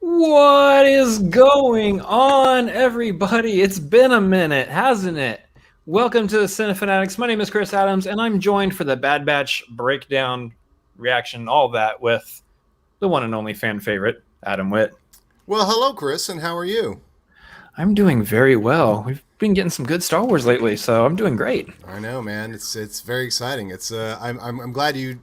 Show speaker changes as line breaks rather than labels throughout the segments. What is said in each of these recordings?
What is going on, everybody? It's been a minute, hasn't it? Welcome to the Cinefanatics. My name is Chris Adams, and I'm joined for the Bad Batch breakdown, reaction, all that with the one and only fan favorite, Adam Witt.
Well, hello, Chris, and how are you?
I'm doing very well. We've been getting some good Star Wars lately, so I'm doing great.
I know, man. It's very exciting. I'm glad you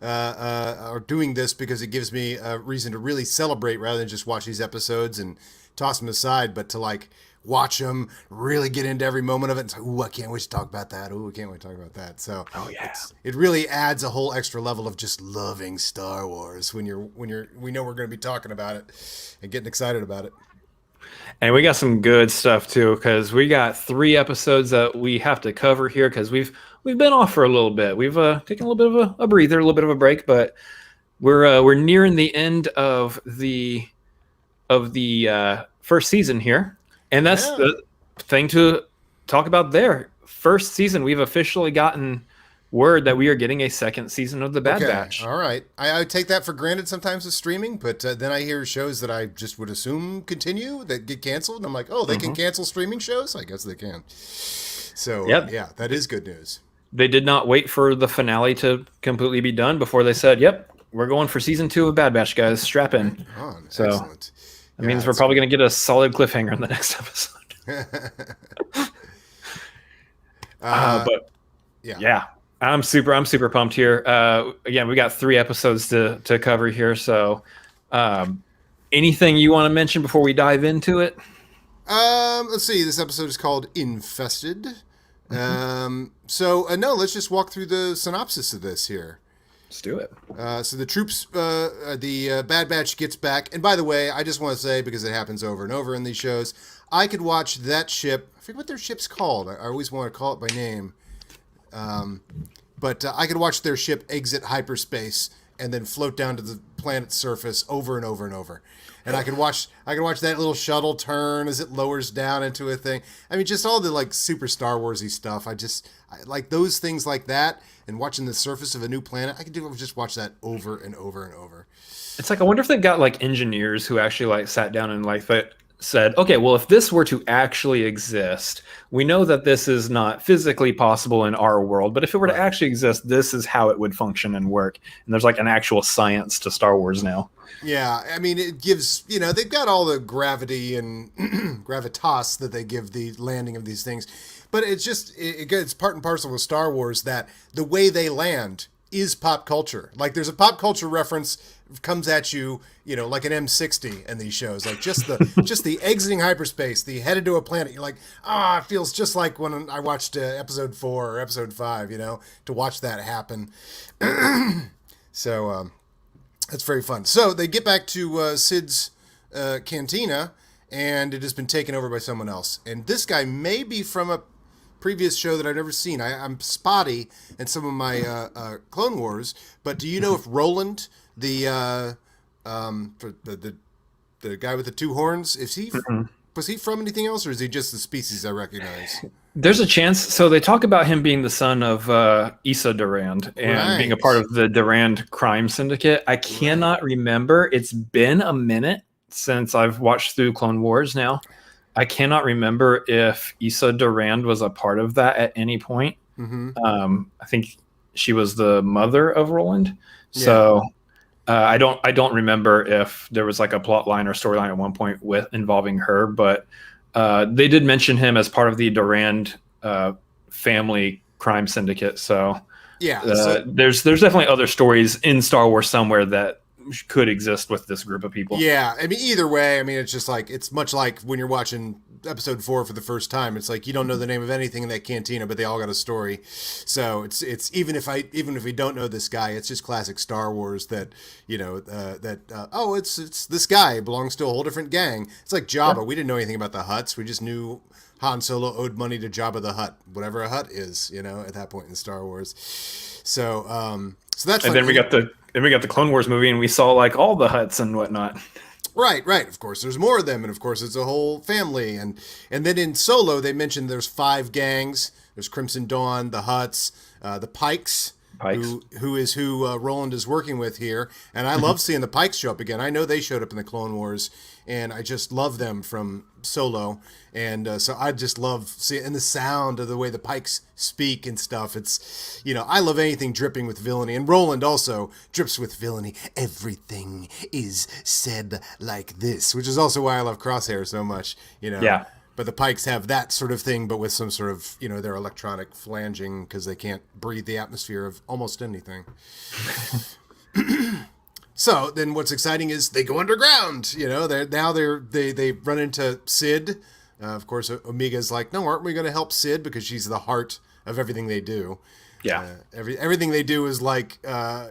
are doing this because it gives me a reason to really celebrate rather than just watch these episodes and toss them aside, but to like watch them, really get into every moment of it. And say, ooh, I can't wait to talk about that. Ooh, I can't wait to talk about that. So,
Oh yeah.
it really adds a whole extra level of just loving Star Wars when we know we're going to be talking about it and getting excited about it.
And we got some good stuff too, because we got 3 episodes that we have to cover here because we've been off for a little bit. We've taken a little bit of a breather, a little bit of a break, but we're nearing the end of the first season here, and that's
Yeah.
the thing to talk about. There, first season, we've officially gotten word that we are getting a second season of the Bad Batch.
All right. I take that for granted sometimes with streaming, but then I hear shows that I just would assume continue that get canceled. And I'm like, oh, they can cancel streaming shows? I guess they can. So,
Yep.
yeah, that is good news.
They did not wait for the finale to completely be done before they said, "Yep, we're going for season 2 of Bad Batch, guys. Strap in."
Oh,
So
excellent.
that means we're probably going to get a solid cliffhanger in the next episode. But yeah, I'm super pumped here. Again, we got 3 episodes to cover here. So, anything you want to mention before we dive into it?
Let's see. This episode is called Infested. No, let's just walk through the synopsis of this here.
Let's do it.
So the troops, the Bad Batch gets back. And by the way, I just want to say, because it happens over and over in these shows, I could watch that ship. I forget what their ship's called. I always want to call it by name. But I could watch their ship exit hyperspace and then float down to the planet's surface over and over and over. And I could watch that little shuttle turn as it lowers down into a thing. I mean, just all the like super Star Warsy stuff. I like those things like that, and watching the surface of a new planet. I could just watch that over and over and over.
It's like I wonder if they've got like engineers who actually like sat down and like said, okay, well, if this were to actually exist, we know that this is not physically possible in our world, but if it were to actually exist, this is how it would function and work. And there's like an actual science to Star Wars now.
Yeah, I mean, it gives, they've got all the gravity and gravitas that they give the landing of these things. But it's just, it's part and parcel with Star Wars that the way they land is pop culture. Like, there's a pop culture reference comes at you, like an M60 in these shows. Like, just the exiting hyperspace, the headed to a planet. You're like, it feels just like when I watched episode 4 or episode 5, to watch that happen. So, that's very fun. So they get back to Sid's cantina, and it has been taken over by someone else. And this guy may be from a previous show that I've never seen. I'm spotty in some of my Clone Wars, but do you know if Roland, the guy with the 2 horns, was he from anything else, or is he just the species I recognize?
There's a chance. So they talk about him being the son of Issa Durand and being a part of the Durand crime syndicate. I cannot remember. It's been a minute since I've watched through Clone Wars now. I cannot remember if Issa Durand was a part of that at any point. I think she was the mother of Roland. So I don't remember if there was like a plot line or storyline at one point involving her, but they did mention him as part of the Durand family crime syndicate. So there's definitely other stories in Star Wars somewhere that could exist with this group of people.
Yeah, I mean, either way, I mean, it's just like, it's much like when you're watching episode 4 for the first time. It's like you don't know the name of anything in that cantina, but they all got a story. So it's even if we don't know this guy, it's just classic Star Wars that it's this guy belongs to a whole different gang. It's like Jabba. Yeah. We didn't know anything about the Hutts. We just knew Han Solo owed money to Jabba the Hutt, whatever a Hutt is, at that point in Star Wars. So that's
and then we got the Clone Wars movie, and we saw like all the Hutts and whatnot.
Right. Of course, there's more of them, and of course, it's a whole family. And then in Solo, they mentioned there's 5 gangs. There's Crimson Dawn, the Hutts, the Pikes,
Pikes.
who Roland is working with here. And I love seeing the Pikes show up again. I know they showed up in the Clone Wars, and I just love them from Solo. And so I just love seeing, and the sound of the way the Pikes speak and stuff. It's, I love anything dripping with villainy. And Roland also drips with villainy. Everything is said like this, which is also why I love Crosshair so much,
Yeah.
But the Pikes have that sort of thing, but with some sort of, their electronic flanging because they can't breathe the atmosphere of almost anything. So then what's exciting is they go underground. They run into Sid. Of course, Omega's like, no, aren't we going to help Sid? Because she's the heart of everything they do.
Yeah.
Everything they do is like, well,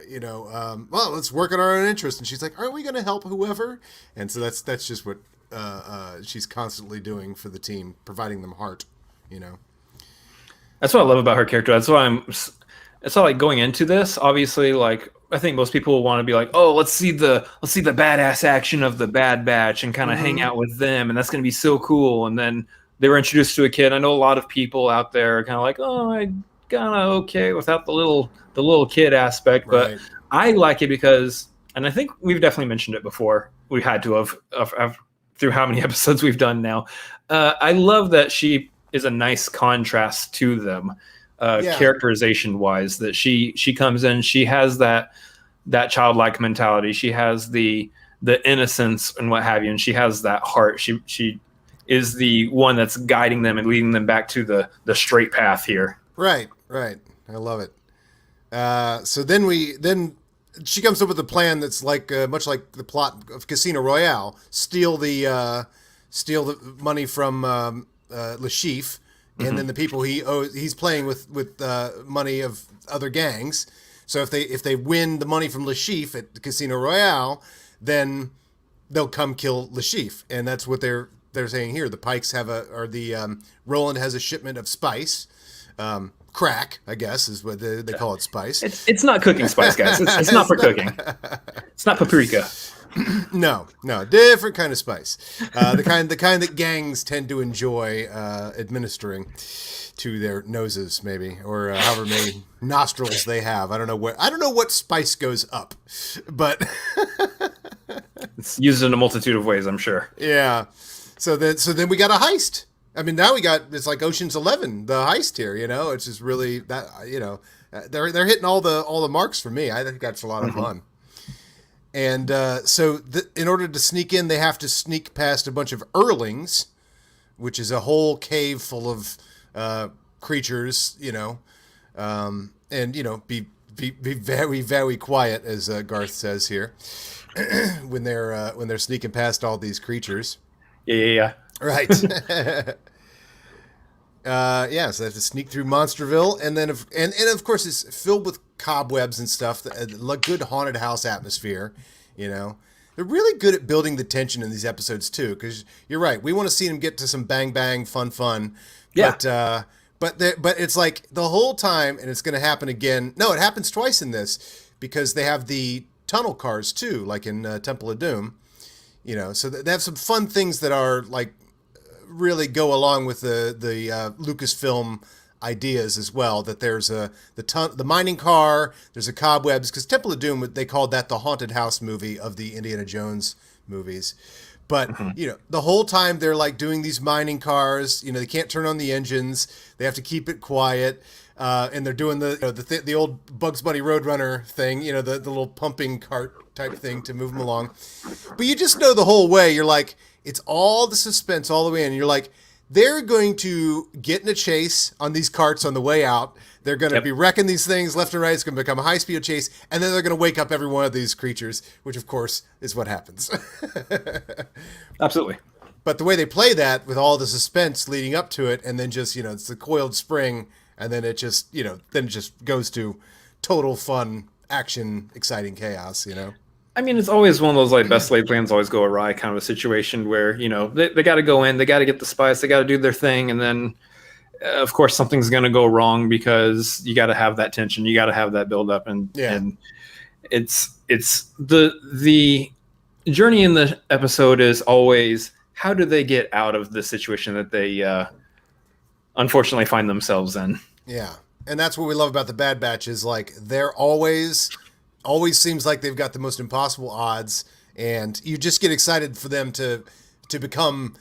let's work on our own interest. And she's like, aren't we going to help whoever? And so that's just what she's constantly doing for the team, providing them heart,
That's what I love about her character. That's why it's not like going into this, obviously, like I think most people will want to be like, oh, let's see the badass action of the Bad Batch and kind of hang out with them, and that's going to be so cool. And then they were introduced to a kid. I know a lot of people out there are kind of like, oh, I kind of okay without the little kid aspect, but
right.
I like it because, and I think we've definitely mentioned it before. We had to have through how many episodes we've done now. I love that she is a nice contrast to them, characterization wise, that she comes in, she has that childlike mentality. She has the innocence and what have you. And she has that heart. She is the one that's guiding them and leading them back to the straight path here.
Right. I love it. So then she comes up with a plan that's like much like the plot of Casino Royale. Steal the money from Lashif, and then the people he's playing with money of other gangs. So if they win the money from Lashif at the Casino Royale, then they'll come kill Lashif, and that's what they're saying here. The Pikes Roland has a shipment of spice. Crack, I guess, is what they call it, spice.
It's not cooking spice, guys. It's not for cooking. It's not paprika.
No, different kind of spice. The kind that gangs tend to enjoy administering to their noses, maybe, or however many nostrils they have. I don't know what spice goes up, but
it's used in a multitude of ways, I'm sure.
Yeah. So then we got a heist. I mean, now it's like Ocean's 11, the heist here. It's just really that they're hitting all the marks for me. I think that's a lot of fun. And so in order to sneak in, they have to sneak past a bunch of Earlings, which is a whole cave full of creatures. And be very, very quiet, as Garth says here, when they're sneaking past all these creatures.
Yeah.
Right. So they have to sneak through Monsterville, and then and of course it's filled with cobwebs and stuff. A good haunted house atmosphere. They're really good at building the tension in these episodes too. Because you're right, we want to see them get to some bang bang fun. Yeah. But it's like the whole time, and it's going to happen again. No, it happens twice in this because they have the tunnel cars too, like in Temple of Doom. So they have some fun things that are like really go along with the Lucasfilm ideas as well. That there's the mining car, there's a cobwebs, because Temple of Doom, they called that the haunted house movie of the Indiana Jones movies. But the whole time they're like doing these mining cars. They can't turn on the engines. They have to keep it quiet. And they're doing the old Bugs Bunny Roadrunner thing, the little pumping cart type thing to move them along. But you just know the whole way, you're like, it's all the suspense all the way in. And you're like, they're going to get in a chase on these carts on the way out. They're going to be wrecking these things left and right. It's going to become a high-speed chase. And then they're going to wake up every one of these creatures, which, of course, is what happens.
Absolutely.
But the way they play that with all the suspense leading up to it, and then just, it's the coiled spring, and then it just, goes to total fun, action, exciting chaos,
I mean, it's always one of those like best laid plans always go awry kind of a situation where, they got to go in, they got to get the spice, they got to do their thing. And then, of course, something's going to go wrong because you got to have that tension. You got to have that build up. And it's the journey in the episode is always, how do they get out of the situation that they unfortunately find themselves in?
Yeah. And that's what we love about the Bad Batch is like they're always seems like they've got the most impossible odds, and you just get excited for them to become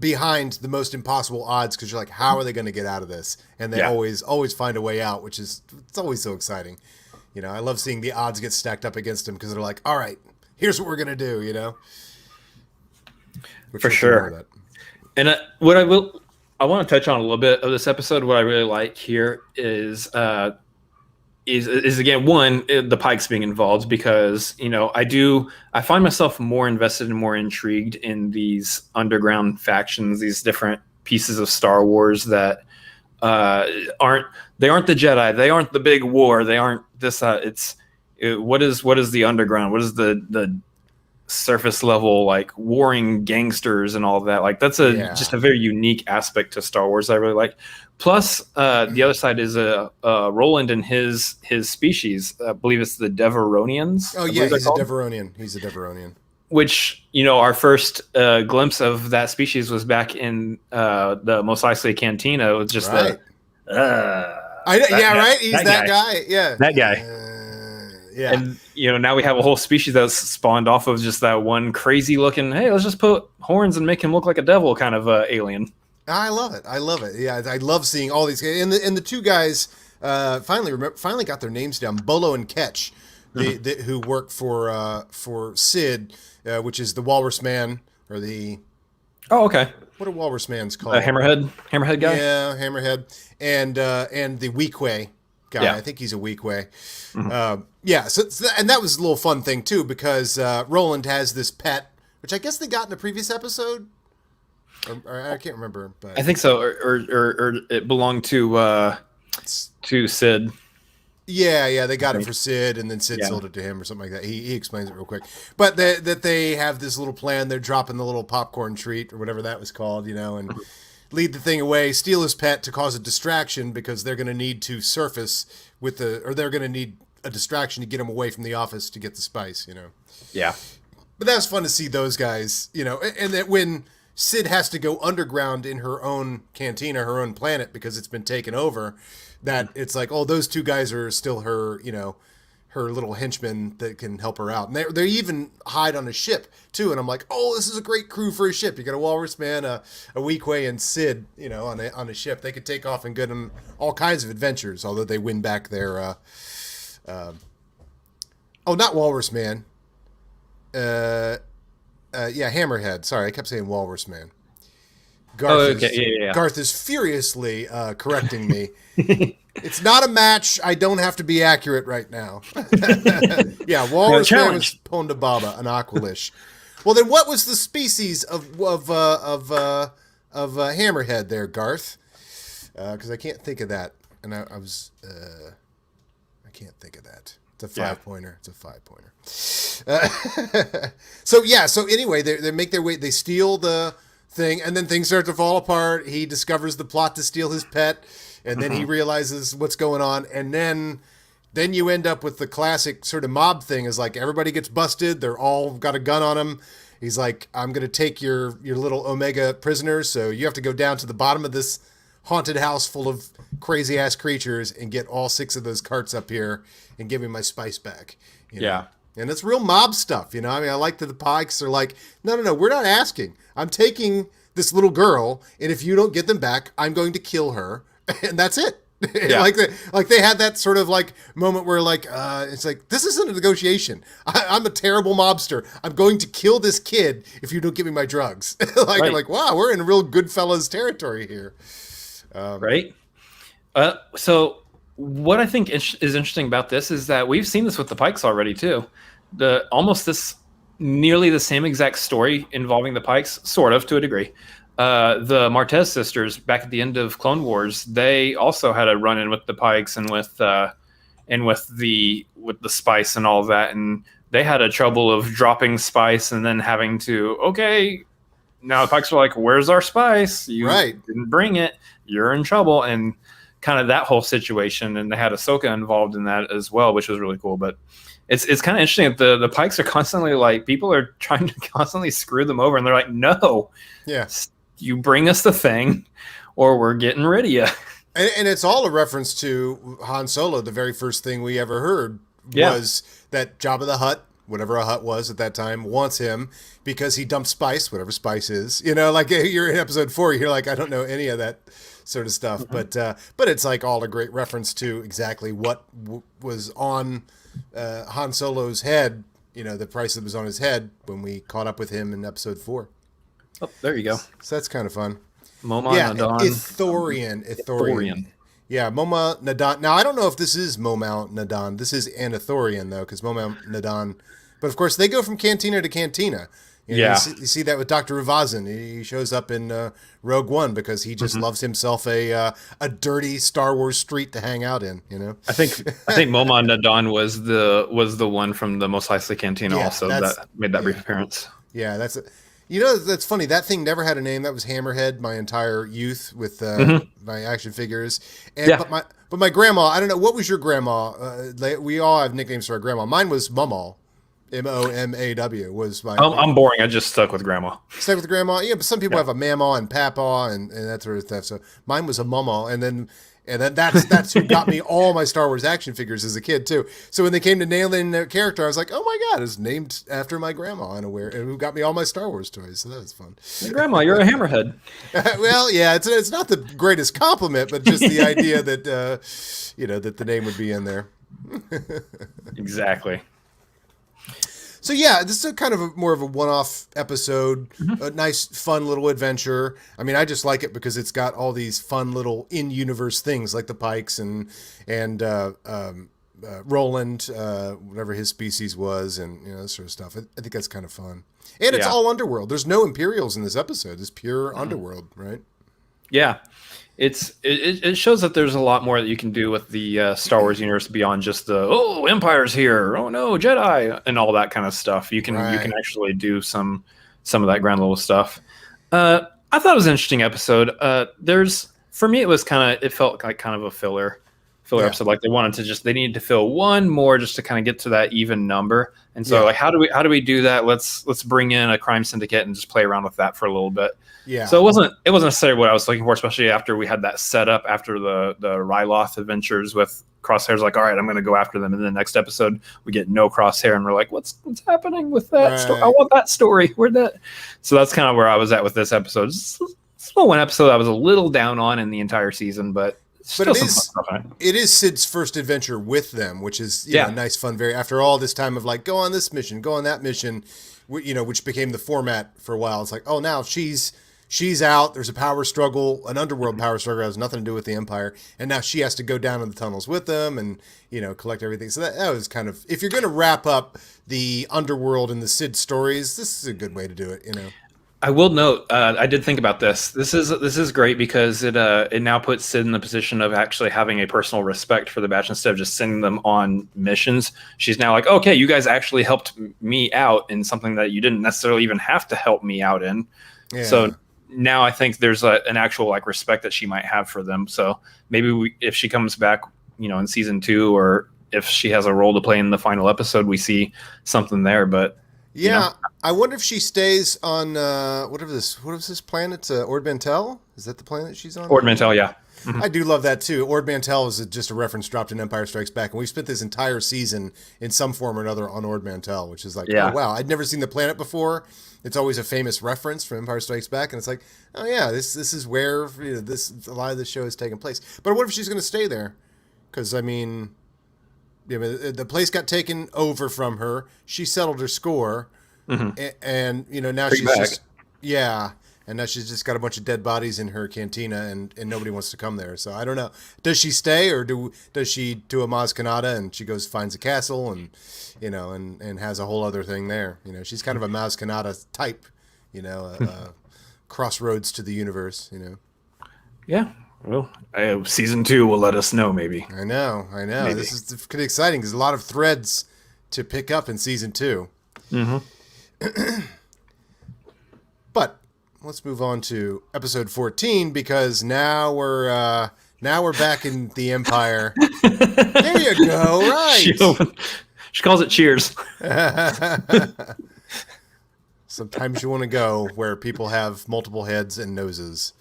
behind the most impossible odds because you're like, how are they going to get out of this? And they always find a way out, which is it's always so exciting. You know, I love seeing the odds get stacked up against them because they're like, all right, here's what we're going to do, you know?
For sure. And what I want to touch on a little bit of this episode. What I really like here is again, one, the Pikes being involved because, you know, I find myself more invested and more intrigued in these underground factions, these different pieces of Star Wars that aren't the Jedi, they aren't the big war, they aren't this. What is the underground? What is the surface level like warring gangsters and all of that? Like that's just a very unique aspect to Star Wars I really like. Plus, the other side is Roland and his species. I believe it's the Deveronians.
Oh yeah, he's a Deveronian.
Which, you know, our first glimpse of that species was back in the Mos Eisley Cantina. It was just
right. He's that guy. Yeah,
that guy.
Yeah.
And, you know, now we have a whole species that's spawned off of just that one crazy looking, hey, let's just put horns and make him look like a devil kind of alien.
I love it. Yeah, I love seeing all these guys. And the two guys finally got their names down. Bolo and Ketch, who work for Sid, which is the Walrus Man or the...
Oh, okay.
What are Walrus Man's called?
Hammerhead guy?
Yeah, Hammerhead. And the Weequay guy. Yeah. I think he's a Weequay. Mm-hmm. So and that was a little fun thing too because Roland has this pet, which I guess they got in a previous episode. Or I can't remember, but
I think so. Or it belonged to Sid.
Yeah, they got it for Sid, and then Sid sold it to him or something like that. He explains it real quick. But that they have this little plan. They're dropping the little popcorn treat or whatever that was called, you know, and lead the thing away, steal his pet to cause a distraction because they're going to need to surface they're going to need a distraction to get him away from the office to get the spice, you know.
Yeah.
But that was fun to see those guys, you know, and that when Sid has to go underground in her own cantina, her own planet, because it's been taken over, that it's like, oh, those two guys are still her, you know, her little henchmen that can help her out. And they even hide on a ship, too. And I'm like, oh, this is a great crew for a ship. You got a Walrus Man, a Weequay, and Sid, you know, on a ship. They could take off and go on all kinds of adventures, although they win back their... not Walrus Man. Hammerhead. Sorry, I kept saying Walrus Man. Garth Garth is furiously correcting me. It's not a match. I don't have to be accurate right now. Walrus Man was Ponda Baba, an Aqualish. Well, then what was the species of Hammerhead there, Garth? Because I can't think of that, and I can't think of that. It's a 5-pointer. It's a 5-pointer. So anyway, they make their way. They steal the thing, and then things start to fall apart. He discovers the plot to steal his pet, and then he realizes what's going on, and then you end up with the classic sort of mob thing. Is like everybody gets busted. They're all got a gun on them. He's like, I'm going to take your little Omega prisoners, so you have to go down to the bottom of this haunted house full of crazy ass creatures and get all 6 of those carts up here and give me my spice back. You know?
Yeah.
And it's real mob stuff, you know. I mean, I like that the Pikes are like, no, we're not asking. I'm taking this little girl, and if you don't get them back, I'm going to kill her, and that's it. Yeah. like they had that sort of like moment where like it's like, this isn't a negotiation. I'm a terrible mobster. I'm going to kill this kid if you don't give me my drugs. Like wow, we're in real Goodfellas territory here.
Right. So what I think is interesting about this is that we've seen this with the Pikes already too. Nearly the same exact story involving the Pikes, sort of to a degree. The Martez sisters back at the end of Clone Wars, they also had a run-in with the Pikes and with the spice and all of that, and they had a trouble of dropping spice and then having to now the Pikes are like, where's our spice? You didn't bring it. You're in trouble. And kind of that whole situation. And they had Ahsoka involved in that as well, which was really cool. But it's kind of interesting that the Pikes are constantly like, people are trying to constantly screw them over. And they're like, no, you bring us the thing or we're getting rid of you.
And it's all a reference to Han Solo. The very first thing we ever heard was that Jabba the Hutt, whatever a Hutt was at that time, wants him because he dumped spice, whatever spice is. You know, like you're in episode 4, you're like, I don't know any of that sort of stuff. Mm-hmm. But it's like all a great reference to exactly what was on Han Solo's head, you know, the price that was on his head when we caught up with him in episode 4.
Oh, there you go.
So that's kind of fun.
Moma Nadan.
Ithorian. Yeah, Moma Nadan. Now, I don't know if this is Moma Nadan. This is Anathorian, though, because Moma Nadan. But, of course, they go from cantina to cantina. You know, you see that with Dr. Ravazan. He shows up in Rogue One because he just loves himself a dirty Star Wars street to hang out in, you know?
I think Moma Nadan was the one from the Mos Eisley Cantina also that made that brief appearance.
Yeah, that's you know, that's funny. That thing never had a name. That was Hammerhead my entire youth with my action figures. And but my grandma, I don't know, what was your grandma? We all have nicknames for our grandma. Mine was Mumaw. Momaw was my.
I'm boring. I just stuck with grandma.
Stuck with grandma. Yeah, but some people have a mamaw and papaw and that sort of stuff. So mine was a mumaw, and then that's who got me all my Star Wars action figures as a kid too. So when they came to nailing their character, I was like, oh my god, it's named after my grandma, unaware, and who got me all my Star Wars toys. So that was fun.
Hey, grandma, you're a hammerhead.
Well, yeah, it's not the greatest compliment, but just the idea that you know, that the name would be in there.
Exactly.
So yeah, this is more of a one-off episode, a nice, fun little adventure. I mean, I just like it because it's got all these fun little in-universe things like the Pikes and Roland, whatever his species was, and you know, that sort of stuff. I think that's kind of fun, and it's all underworld. There's no Imperials in this episode. It's pure underworld, right?
Yeah. It shows that there's a lot more that you can do with the Star Wars universe beyond just the Empire's here, oh no, Jedi, and all that kind of stuff. You can actually do some of that grand little stuff. I thought it was an interesting episode. For me it felt like kind of a filler episode. Like they needed to fill one more just to kind of get to that even number. And so like how do we do that? Let's bring in a crime syndicate and just play around with that for a little bit. Yeah. So it wasn't necessarily what I was looking for, especially after we had that setup after the Ryloth adventures with Crosshairs. Like, all right, I'm going to go after them. And then the next episode, we get no Crosshair, and we're like, what's happening with that story? I want that story. Where'd that? So that's kind of where I was at with this episode. It's one episode I was a little down on in the entire season, but it is Sid's first adventure with them, which is nice, fun. After all this time of like, go on this mission, go on that mission, you know, which became the format for a while. It's like, oh, now she's out. There's a power struggle, an underworld power struggle that has nothing to do with the Empire, and now she has to go down in the tunnels with them and, you know, collect everything. So that was kind of, if you're going to wrap up the underworld and the Sid stories, this is a good way to do it, you know. I will note, I did think about this. This is great because it now puts Sid in the position of actually having a personal respect for the batch instead of just sending them on missions. She's now like, okay, you guys actually helped me out in something that you didn't necessarily even have to help me out in. Yeah. So now I think there's an actual like respect that she might have for them. So maybe if she comes back, you know, in season 2, or if she has a role to play in the final episode, we see something there. But
yeah, you know, I wonder if she stays on what is this planet? Ord Mantell? Is that the planet she's on?
Ord Mantell, yeah.
Mm-hmm. I do love that too. Ord Mantell is just a reference dropped in Empire Strikes Back, and we spent this entire season in some form or another on Ord Mantell, which is like, oh wow, I'd never seen the planet before. It's always a famous reference from Empire Strikes Back, and it's like, oh yeah, this is where, you know, a lot of this show has taken place. But what if she's going to stay there? Because I mean, you know, the place got taken over from her. She settled her score, and you know, now she's just and now she's just got a bunch of dead bodies in her cantina, and nobody wants to come there. So I don't know. Does she stay, or does she do a Maz Kanata and she finds a castle and, you know, and has a whole other thing there? You know, she's kind of a Maz Kanata type, you know, crossroads to the universe, you know. Yeah.
Well, season 2 will let us know, maybe.
I know. Maybe. This is pretty exciting because there's a lot of threads to pick up in season 2. Mm-hmm. But let's move on to episode 14 because now we're back in the Empire. There you go. Right.
She calls it Cheers.
Sometimes you want to go where people have multiple heads and noses.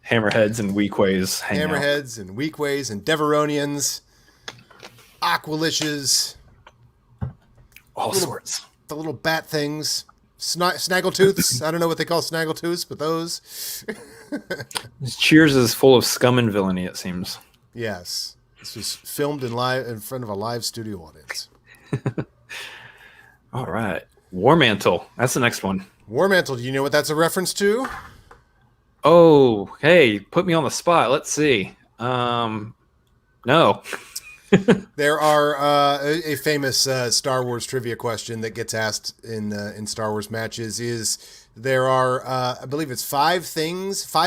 Hammerheads and Weakways hang out.
Hammerheads and Weakways and Deveronians, Aqualishes,
all sorts.
The little bat things, Snaggletooths. I don't know what they call Snaggletooths, but those.
Cheers is full of scum and villainy, it seems.
Yes, this was filmed in front of a live studio audience.
All right, Warmantle. That's the next one.
Warmantle. Do you know what that's a reference to?
Oh, hey, put me on the spot. Let's see. No.
There are a famous Star Wars trivia question that gets asked in Star Wars matches is there are, I believe it's 5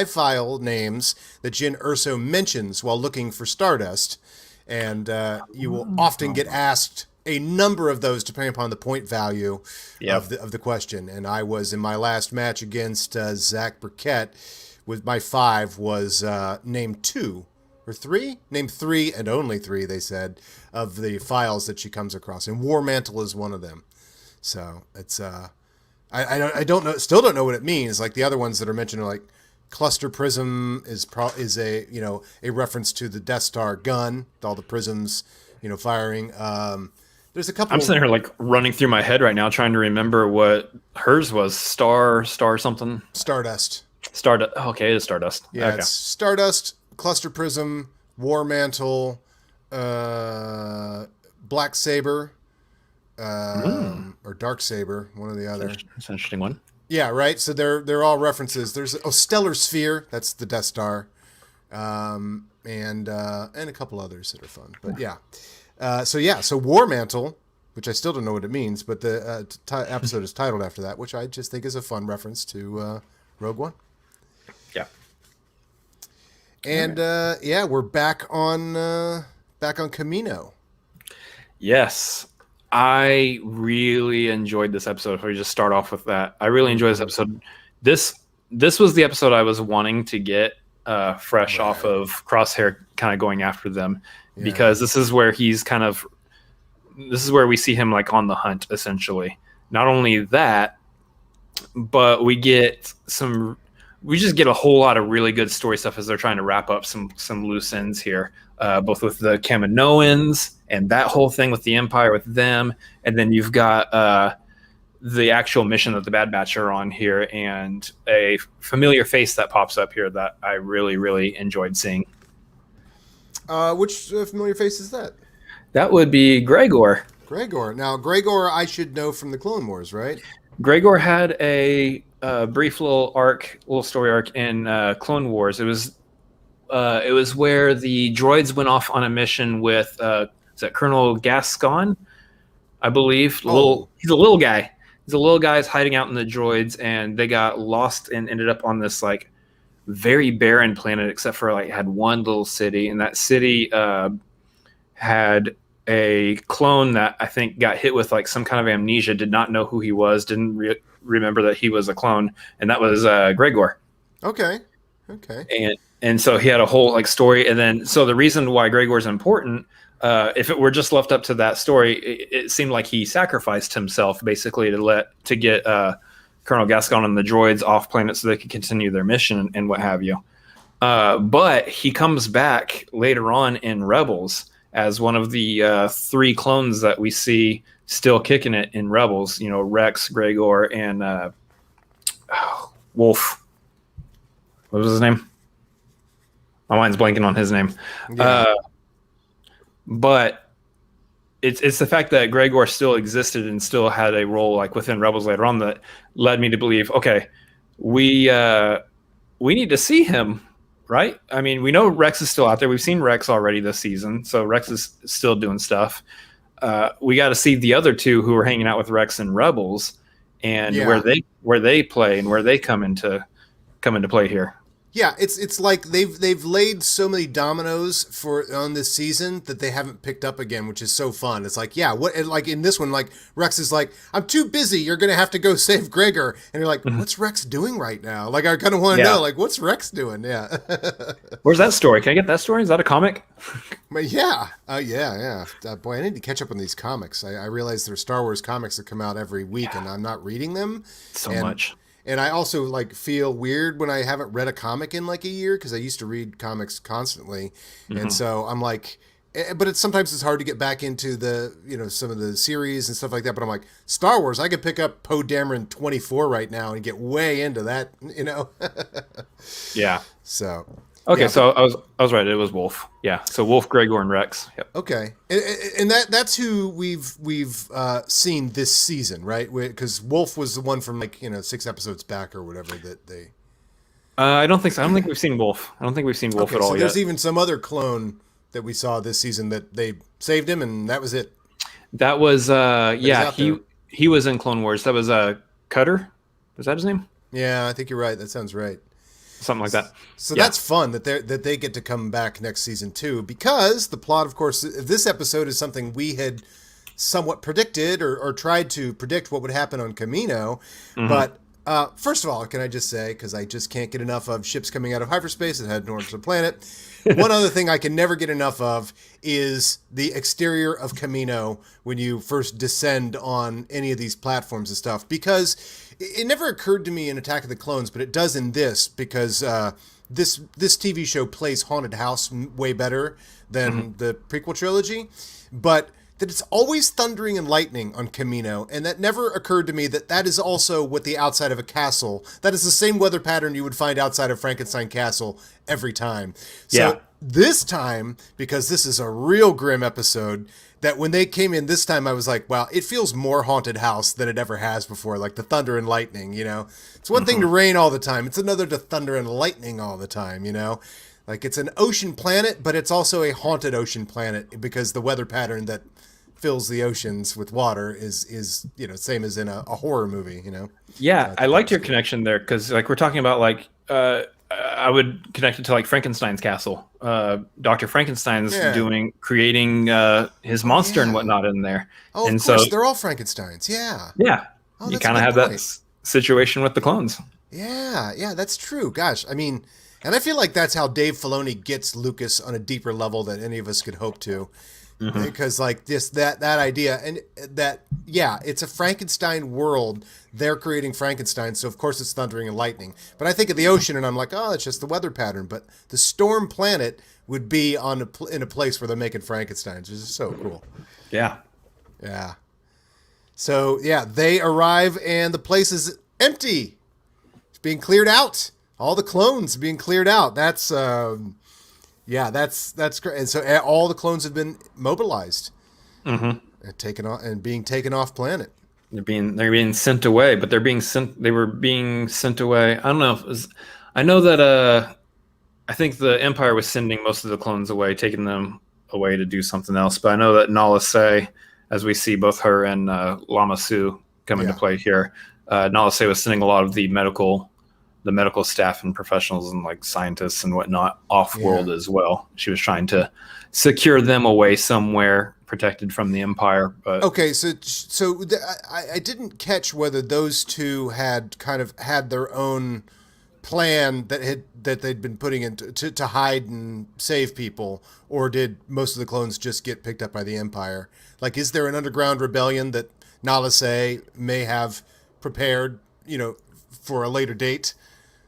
file names that Jyn Erso mentions while looking for Stardust. And you will often get asked a number of those depending upon the point value of the question. And I was in my last match against Zach Burkett with my 5 was name 2 or 3, name 3 and only 3. They said of the files that she comes across, and Warmantle is one of them. So it's I don't know, still don't know what it means. Like the other ones that are mentioned are like Cluster Prism is a a reference to the Death Star gun, all the prisms firing. There's a couple.
I'm sitting here like running through my head right now, trying to remember what hers was. Star something.
Stardust.
Stardust. Oh, okay, it is Stardust.
Yeah,
okay.
It's Stardust, Cluster Prism, Warmantle, Black Saber, or Dark Saber, one or the other.
That's an interesting one.
Yeah, right. So they're all references. There's Stellar Sphere. That's the Death Star, and a couple others that are fun. But yeah. So Warmantle, which I still don't know what it means, but the episode is titled after that, which I just think is a fun reference to Rogue One.
Yeah.
And we're back on Camino.
Yes, I really enjoyed this episode. If we just start off with that, I really enjoyed this episode. This was the episode I was wanting to get fresh off of Crosshair, kind of going after them. Yeah. Because this is where we see him like on the hunt, essentially. Not only that, but we just get a whole lot of really good story stuff as they're trying to wrap up some loose ends here, both with the Kaminoans and that whole thing with the Empire with them. And then you've got the actual mission that the Bad Batch are on here, and a familiar face that pops up here that I really, really enjoyed seeing.
Which familiar face is that?
That would be Gregor.
Now, Gregor, I should know from the Clone Wars, right?
Gregor had a brief little story arc in Clone Wars. It was where the droids went off on a mission with is that Colonel Gascon, I believe. He's a little guy. He's hiding out in the droids, and they got lost and ended up on this like very barren planet, except for like had one little city, and that city had a clone that I think got hit with like some kind of amnesia, did not know who he was, didn't remember that he was a clone, and that was Gregor.
Okay.
And so he had a whole like story, and then so the reason why Gregor is important, if it were just left up to that story, it seemed like he sacrificed himself basically to get Colonel Gascon and the droids off planet so they could continue their mission and what have you. But he comes back later on in Rebels as one of the 3 clones that we see still kicking it in Rebels. Rex, Gregor, and Wolf. What was his name? My mind's blanking on his name. Yeah. But it's the fact that Gregor still existed and still had a role like within Rebels later on that led me to believe, okay, we need to see him, right? I mean, we know Rex is still out there. We've seen Rex already this season, so Rex is still doing stuff. We got to see the other 2 who are hanging out with Rex in Rebels, and where they play and where they come into play here.
Yeah, it's like they've laid so many dominoes on this season that they haven't picked up again, which is so fun. It's like, like in this one, like Rex is like, I'm too busy. You're gonna have to go save Gregor, and you're like, what's Rex doing right now? Like, I kind of want to know, like, what's Rex doing? Yeah.
Where's that story? Can I get that story? Is that a comic?
Yeah. Boy, I need to catch up on these comics. I realize there's Star Wars comics that come out every week, and I'm not reading them
So much.
And I also like feel weird when I haven't read a comic in like a year, because I used to read comics constantly. And so I'm like, but sometimes it's hard to get back into the, some of the series and stuff like that. But I'm like, Star Wars, I could pick up Poe Dameron 24 right now and get way into that,
Yeah.
So.
Okay,
yeah,
so I was right. It was Wolf. Yeah, so Wolf, Gregor, and Rex. Yep.
Okay, and that's who we've seen this season, right? Because Wolf was the one from 6 episodes back or whatever that they.
I don't think so. I don't think we've seen Wolf. I don't think we've seen Wolf at all
so
yet.
There's even some other clone that we saw this season that they saved him, and that was it.
That was he was in Clone Wars. That was Cutter. Was that his name?
Yeah, I think you're right. That sounds right.
Something like that.
So that's fun that they get to come back next season too, because the plot, of course, this episode is something we had somewhat predicted or tried to predict what would happen on Camino. But first of all, can I just say, because I just can't get enough of ships coming out of hyperspace that head towards the planet. One other thing I can never get enough of is the exterior of Camino when you first descend on any of these platforms and stuff, because it never occurred to me in Attack of the Clones, but it does in this, because this TV show plays haunted house way better than the prequel trilogy, but that it's always thundering and lightning on Camino, and that never occurred to me that is also what the outside of a castle, that is the same weather pattern you would find outside of Frankenstein Castle every time. So this time, because this is a real grim episode, that when they came in this time, I was like, wow, it feels more haunted house than it ever has before, like the thunder and lightning, It's one thing to rain all the time. It's another to thunder and lightning all the time, Like it's an ocean planet, but it's also a haunted ocean planet, because the weather pattern that fills the oceans with water is same as in a horror movie,
Yeah, I liked your connection there, because we're talking about I would connect it to Frankenstein's castle. Dr. Frankenstein's creating his monster and whatnot in there.
Oh,
and
of course,
so
they're all Frankensteins. Yeah.
Yeah.
Oh,
you kind of have that situation with the clones.
Yeah, that's true. Gosh, I mean, and I feel like that's how Dave Filoni gets Lucas on a deeper level than any of us could hope to. Because that idea, and that it's a Frankenstein world. They're creating Frankenstein, so of course it's thundering and lightning. But I think of the ocean, and I'm like, oh, it's just the weather pattern. But the storm planet would be in a place where they're making Frankensteins, which is so cool.
Yeah.
So they arrive, and the place is empty. It's being cleared out. All the clones being cleared out. That's. That's great. And so all the clones have been mobilized, and being taken off planet.
They're being sent away, but they were being sent away. I don't know. I know that I think the Empire was sending most of the clones away, taking them away to do something else. But I know that Nala Se, as we see both her and Lama Su come into play here, Nala Se was sending a lot of the medical staff and professionals and scientists and whatnot off-world as well. She was trying to secure them away somewhere protected from the Empire. But
okay, so I didn't catch whether those two had kind of had their own plan that they'd been putting into to hide and save people, or did most of the clones just get picked up by the Empire? Is there an underground rebellion that Nala Se may have prepared, for a later date?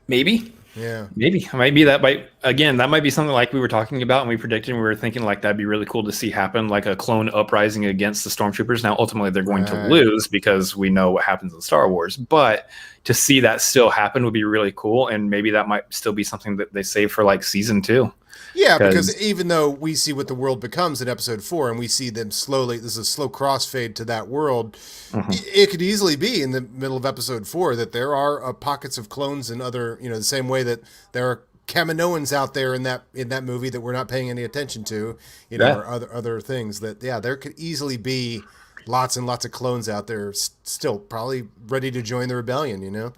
Maybe.
Yeah.
Maybe that might be something like we were talking about and we predicted, and we were thinking that'd be really cool to see happen, like a clone uprising against the stormtroopers. Now, ultimately, they're going to lose because we know what happens in Star Wars. But to see that still happen would be really cool, and maybe that might still be something that they save for season 2.
Yeah, because even though we see what the world becomes in episode 4, and we see them slowly, this is a slow crossfade to that world, it could easily be in the middle of episode 4 that there are pockets of clones and other, the same way that there are Kaminoans out there in that movie that we're not paying any attention to, or other things that, there could easily be lots and lots of clones out there still probably ready to join the rebellion,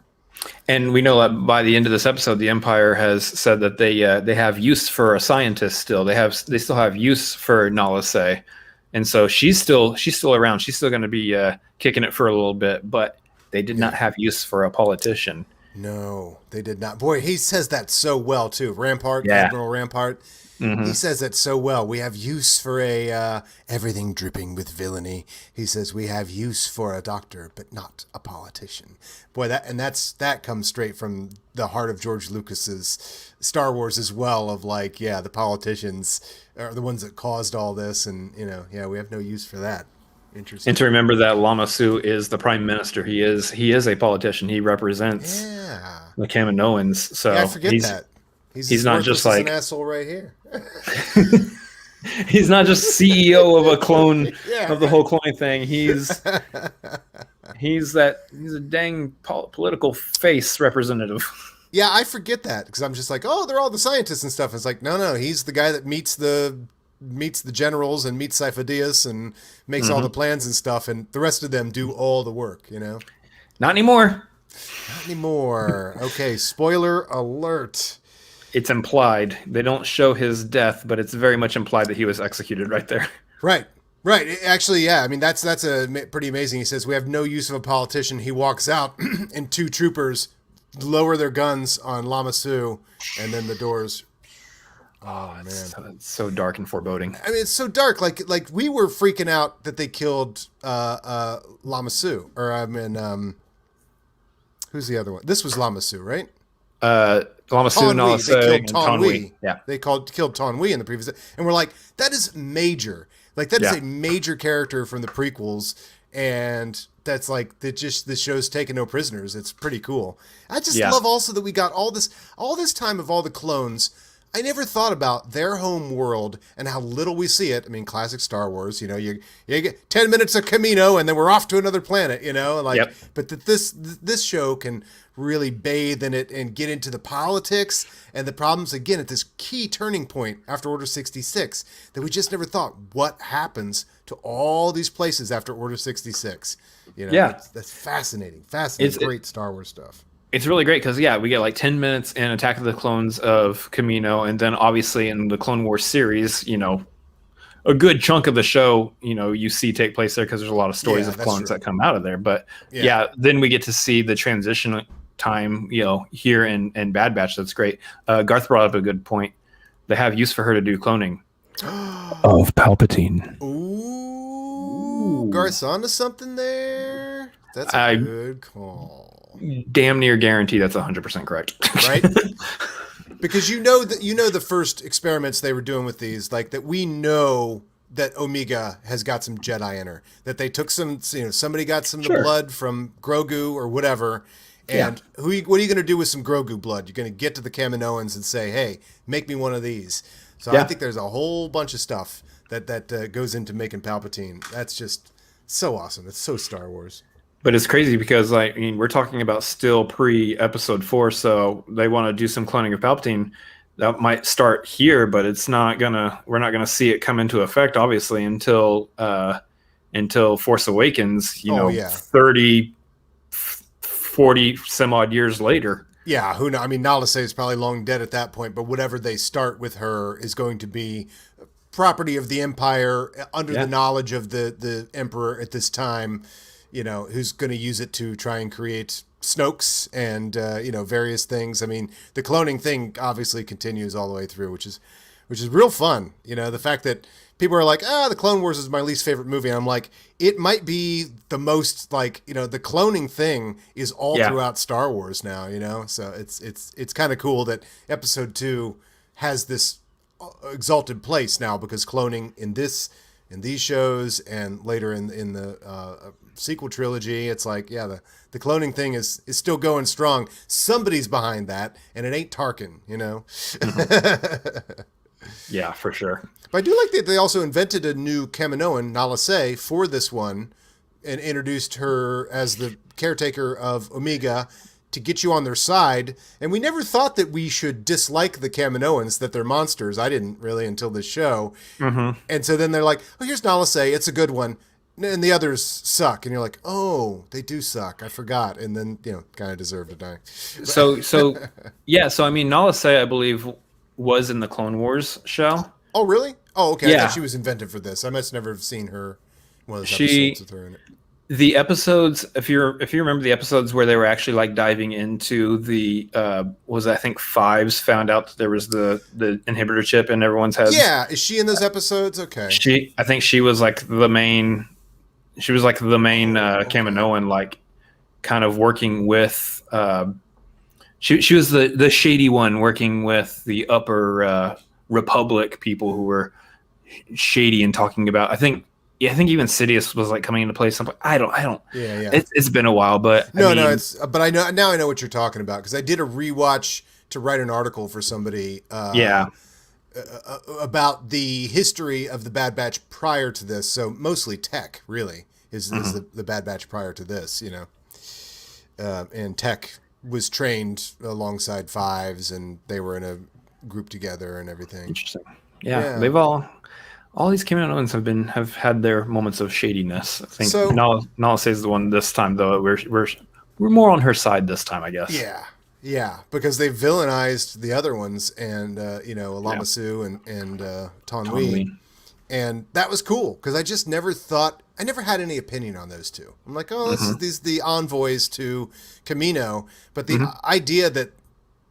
And we know that by the end of this episode, the Empire has said that they have use for a scientist still. They still have use for Nala Se, and so she's still around. She's still going to be kicking it for a little bit. But they did not have use for a politician.
No, they did not. Boy, he says that so well too. Rampart, Admiral Rampart. He says it so well. We have use for a everything dripping with villainy. He says we have use for a doctor, but not a politician. Boy, that comes straight from the heart of George Lucas's Star Wars as well. Of like, the politicians are the ones that caused all this, and we have no use for that. Interesting.
And to remember that Lama Su is the prime minister. He is a politician. He represents the Kaminoans. So
I forget that.
He's not just like
an asshole right here.
He's not just CEO of a clone of the whole cloning thing. He's a dang political face representative.
Yeah, I forget that because I'm just like, oh, they're all the scientists and stuff. It's like, no, he's the guy that meets the generals and meets Sifo-Dyas and makes all the plans and stuff, and the rest of them do all the work,
Not anymore.
Not anymore. Okay, spoiler alert.
It's implied. They don't show his death, but it's very much implied that he was executed right there.
Right. Actually, yeah. I mean, that's pretty amazing. He says, we have no use of a politician. He walks out, and two troopers lower their guns on Lama Su, and then the doors... Oh man,
it's so dark and foreboding.
I mean, it's so dark. Like we were freaking out that they killed Lama Su, or I mean, who's the other one? This was Lama Su, right?
Lama Su, Nala Se, and Ton Wee.
Yeah, they killed Ton Wee in the previous, and we're like, that is major. Like that is a major character from the prequels, and that's like that. Just this show's taking no prisoners. It's pretty cool. I just love also that we got all this time of all the clones. I never thought about their home world and how little we see it. I mean, classic Star Wars, you get 10 minutes of Camino and then we're off to another planet, but that this show can really bathe in it and get into the politics and the problems again at this key turning point after Order 66 that we just never thought what happens to all these places after Order 66. That's fascinating. It's great Star Wars stuff.
It's really great because, we get like 10 minutes in Attack of the Clones of Camino, and then obviously in the Clone Wars series, a good chunk of the show, you see take place there because there's a lot of stories of clones that come out of there. But then we get to see the transition time, here in Bad Batch. That's great. Garth brought up a good point. They have use for her to do cloning of Palpatine.
Ooh, Garth's onto something there. That's a good call.
Damn near guarantee that's 100% correct.
Right? Because the first experiments they were doing with these, like that we know that Omega has got some Jedi in her. That they took some, somebody got some of the blood from Grogu or whatever. And what are you going to do with some Grogu blood? You're going to get to the Kaminoans and say, hey, make me one of these. So I think there's a whole bunch of stuff that goes into making Palpatine. That's just so awesome. It's so Star Wars.
But it's crazy because, we're talking about still pre-Episode 4, so they want to do some cloning of Palpatine. That might start here, but we're not gonna see it come into effect, obviously, until Force Awakens, 30, 40 some odd years later.
Yeah, who knows? I mean, Nala Se is probably long dead at that point, but whatever they start with her is going to be property of the Empire under the knowledge of the Emperor at this time. Who's going to use it to try and create Snokes and, various things. I mean, the cloning thing obviously continues all the way through, which is real fun. The fact that people are like, the Clone Wars is my least favorite movie. And I'm like, it might be the most the cloning thing is all throughout Star Wars now, so it's kind of cool that Episode 2 has this exalted place now because cloning in these shows and later in the sequel trilogy, it's like, the cloning thing is still going strong. Somebody's behind that, and it ain't Tarkin,
Yeah, for sure.
But I do like that they also invented a new Kaminoan, Nala Se, for this one, and introduced her as the caretaker of Omega to get you on their side. And we never thought that we should dislike the Kaminoans, that they're monsters. I didn't really until this show. Mm-hmm. And so then they're like, oh, here's Nala Se. It's a good one. And the others suck. And you're like, oh, they do suck. I forgot. And then, kind of deserve to die.
So I mean, Nala Se, I believe, was in the Clone Wars show.
Oh, really? Oh, okay. Yeah. I thought she was invented for this. I must never have seen her, one of those episodes with her in it.
the episodes, if you remember the episodes where they were actually like diving into the was I think Fives found out that there was the inhibitor chip in everyone's heads.
Yeah, is she in those episodes? Okay.
I think she was like the main. She was like the main Kaminoan, like kind of working with. She was the shady one working with the upper Republic people who were shady and talking about. I think even Sidious was like coming into place. I don't.
Yeah.
It's been a while, but
no, but I know what you're talking about because I did a rewatch to write an article for somebody. About the history of the Bad Batch prior to this. So mostly Tech really is the Bad Batch prior to this, you know, and Tech was trained alongside Fives and they were in a group together and everything.
Interesting. Yeah. They've all these Kaminoans have had their moments of shadiness. I think Nala says the one this time though. We're more on her side this time, I guess.
Yeah, because they villainized the other ones and Alamasu and Tonwi. And that was cool because I never had any opinion on those two. I'm like, these the envoys to Kamino, but the idea that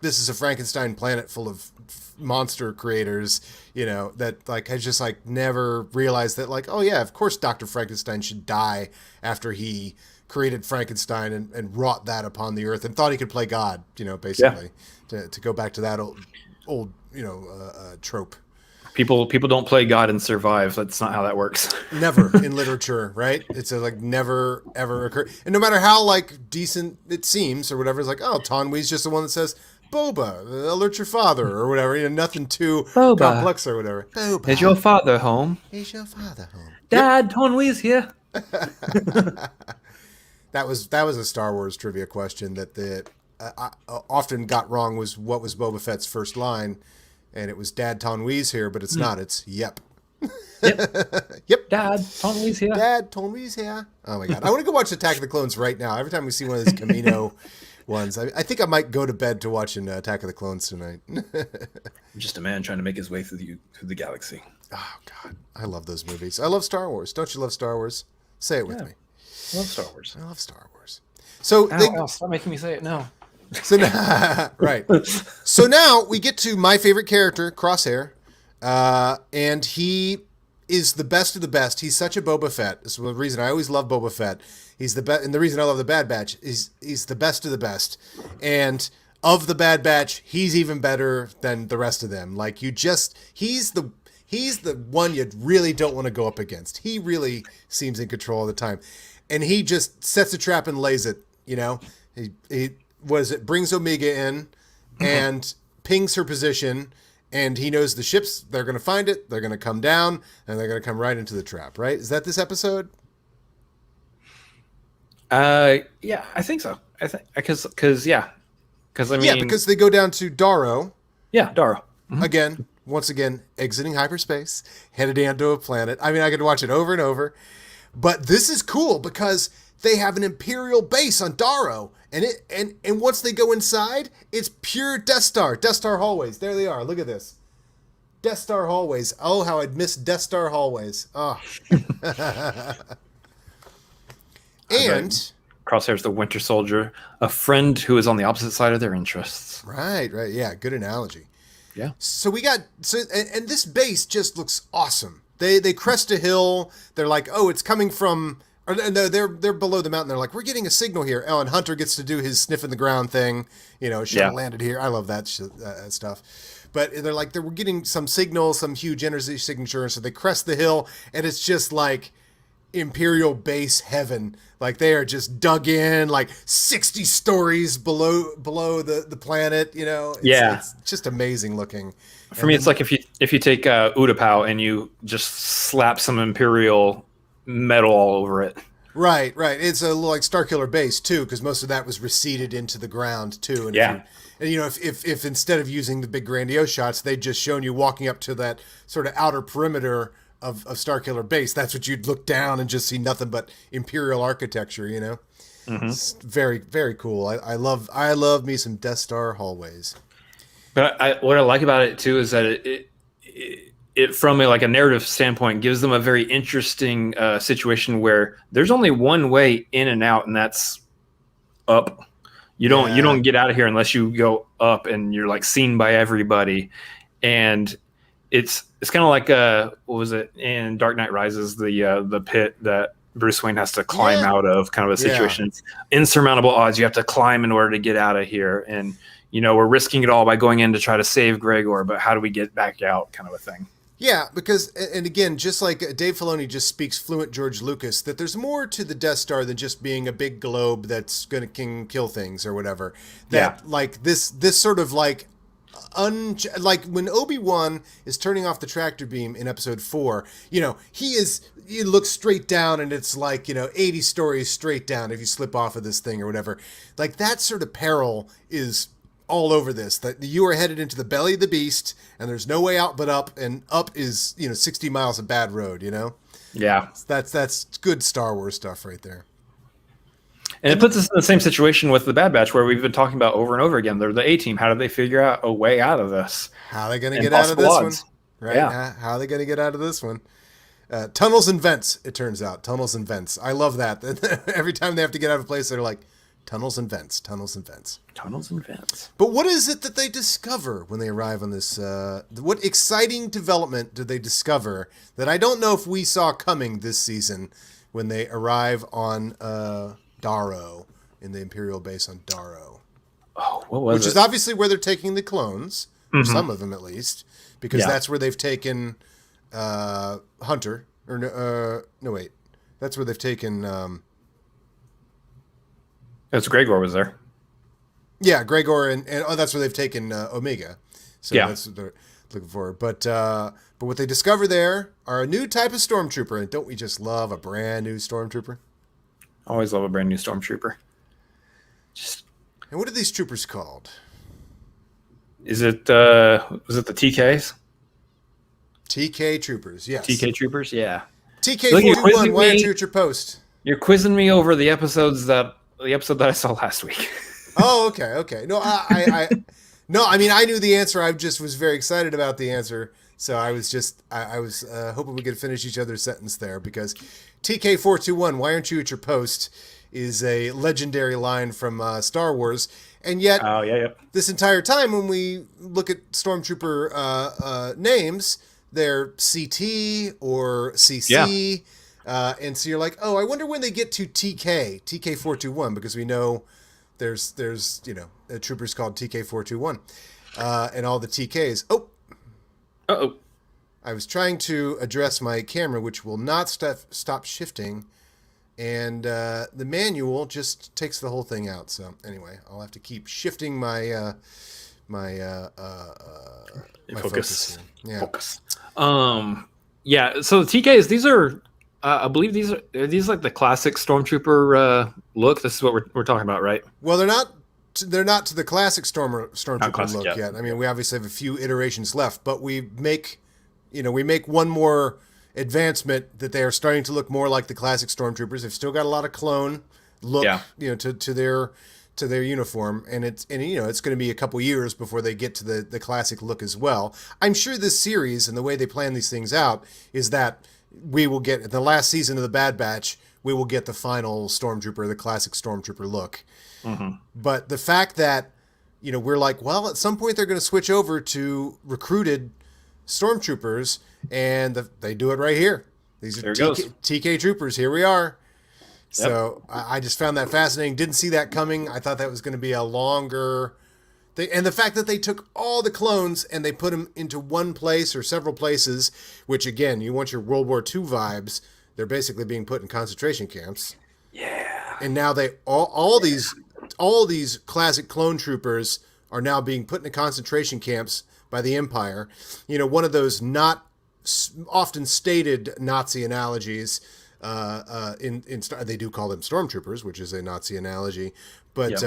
this is a Frankenstein planet full of monster creators, that like I just like never realized that like, oh yeah, of course Dr. Frankenstein should die after he created Frankenstein and wrought that upon the earth and thought he could play God, basically to go back to that old trope.
People don't play God and survive. That's not how that works.
Never in literature, right? It's never ever occur. And no matter how like decent it seems or whatever, it's like, oh, Tonwi's just the one that says, Boba, alert your father or whatever. Nothing too complex or whatever. Boba.
Is your father home?
Is your father home?
Dad, Tonwi's here.
That was a Star Wars trivia question that I often got wrong. Was what was Boba Fett's first line? And it was Dad Tonwi's here, but it's not. It's yep. Yep.
Dad Tonwi's here.
Dad Tonwi's here. Oh my god! I want to go watch Attack of the Clones right now. Every time we see one of these Kamino ones, I think I might go to bed to watching Attack of the Clones tonight.
Just a man trying to make his way through the galaxy.
Oh god, I love those movies. I love Star Wars. Don't you love Star Wars? Say it with me.
I love Star Wars.
I love Star Wars. So
stop making me say it now.
So now, right. So now we get to my favorite character, Crosshair, and he is the best of the best. He's such a Boba Fett. This is the reason I always love Boba Fett. He's the best, and the reason I love the Bad Batch is he's the best of the best. And of the Bad Batch, he's even better than the rest of them. Like he's the one you really don't want to go up against. He really seems in control all the time, and he just sets a trap and lays it. He brings Omega in and pings her position, and he knows the ships, they're going to find it, they're going to come down, and they're going to come right into the trap, right? Is that this episode?
Yeah, I think so. I think because
they go down to Darrow.
Yeah, Darrow.
Once again, exiting hyperspace, headed down to a planet. I mean, I could watch it over and over, but this is cool because they have an Imperial base on Darrow, and once they go inside, it's pure Death Star hallways. There they are. Look at this. Death Star hallways. Oh, how I'd miss Death Star hallways. Oh. And
Crosshair's the Winter Soldier, a friend who is on the opposite side of their interests.
Right. Yeah, good analogy.
Yeah.
So and this base just looks awesome. They crest a hill. They're like, oh, it's coming from. Or, no, they're below the mountain. They're like, we're getting a signal here. Oh, and Hunter gets to do his sniff in the ground thing. Should have landed here. I love that stuff. But they're like, we're getting some signal, some huge energy signature. So they crest the hill, and it's just like Imperial base heaven. Like they are just dug in, like 60 stories below the planet. It's just amazing looking.
For me, it's like if you take Utapau and you just slap some Imperial metal all over it.
Right. It's a little like Starkiller base too, because most of that was receded into the ground too. And if instead of using the big grandiose shots, they'd just shown you walking up to that sort of outer perimeter of Starkiller base, that's what you'd look down and just see nothing but Imperial architecture. It's very, very cool. I love me some Death Star hallways.
But what I like about it too is that it from a narrative standpoint gives them a very interesting situation where there's only one way in and out, and that's up. You don't get out of here unless you go up, and you're like seen by everybody. And it's kind of like what was it in Dark Knight Rises, the pit that Bruce Wayne has to climb out of, kind of a situation. It's insurmountable odds. You have to climb in order to get out of here, and we're risking it all by going in to try to save Gregor, but how do we get back out, kind of a thing.
Yeah, because, and again, just like Dave Filoni just speaks fluent George Lucas, that there's more to the Death Star than just being a big globe that's going to kill things or whatever. That, like, this sort of, like when Obi-Wan is turning off the tractor beam in episode 4, he looks straight down, and it's like, 80 stories straight down if you slip off of this thing or whatever. Like, that sort of peril is all over this, that you are headed into the belly of the beast, and there's no way out but up, and up is 60 miles of bad road.
Yeah,
that's good Star Wars stuff right there.
And it puts us in the same situation with the Bad Batch, where we've been talking about over and over again. They're the A-Team. How do they figure out a way out of this?
How are they going to get out of this one? Right? Yeah. How are they going to get out of this one? Tunnels and vents, it turns out. Tunnels and vents. I love that. Every time they have to get out of a place, they're like, tunnels and vents, tunnels and vents.
Tunnels and vents.
But what is it that they discover when they arrive on this? What exciting development do they discover that I don't know if we saw coming this season when they arrive on Darrow, in the Imperial base on Darrow?
Oh, what was it?
Which is obviously where they're taking the clones, or some of them at least, because that's where they've taken Hunter. Or no, wait. That's where they've taken...
It's Gregor was there.
Yeah, Gregor, and that's where they've taken Omega. So that's what they're looking for. But what they discover there are a new type of stormtrooper, and don't we just love a brand new stormtrooper?
Always love a brand new stormtrooper.
And what are these troopers called?
Was it the TKs?
TK troopers, yes.
TK troopers, yeah.
TK41, why aren't you at your post?
You're quizzing me over the episode that I saw last week.
Oh, okay. No, I knew the answer. I just was very excited about the answer. So I was hoping we could finish each other's sentence there, because TK421, why aren't you at your post, is a legendary line from Star Wars. And yet, this entire time when we look at Stormtrooper names, they're CT or CC. Yeah. And so you're like, oh, I wonder when they get to TK421, because we know there's troopers called TK421 and all the TKs. Oh.
Uh-oh.
I was trying to address my camera, which will not stop shifting, and the manual just takes the whole thing out. So anyway, I'll have to keep shifting my focus here. Yeah.
Focus. Yeah. So the TKs, these are, I believe these like the classic Stormtrooper look. This is what we're talking about, right?
Well, they're not to the classic Stormtrooper look yet. I mean, we obviously have a few iterations left, but we make one more advancement that they are starting to look more like the classic Stormtroopers. They've still got a lot of clone look, to their uniform, and it's going to be a couple years before they get to the classic look as well. I'm sure this series and the way they plan these things out is that we will get the last season of the Bad Batch. We will get the final Stormtrooper, the classic Stormtrooper look. Mm-hmm. But the fact that we're like, well, at some point they're going to switch over to recruited Stormtroopers, and they do it right here. These are TK troopers. Here we are. Yep. So I just found that fascinating. Didn't see that coming. I thought that was going to be a longer thing. And the fact that they took all the clones and they put them into one place or several places, which again, you want your World War II vibes. They're basically being put in concentration camps.
Yeah.
And now they all these classic clone troopers are now being put into concentration camps by the Empire. One of those not often stated Nazi analogies. They do call them stormtroopers, which is a Nazi analogy. But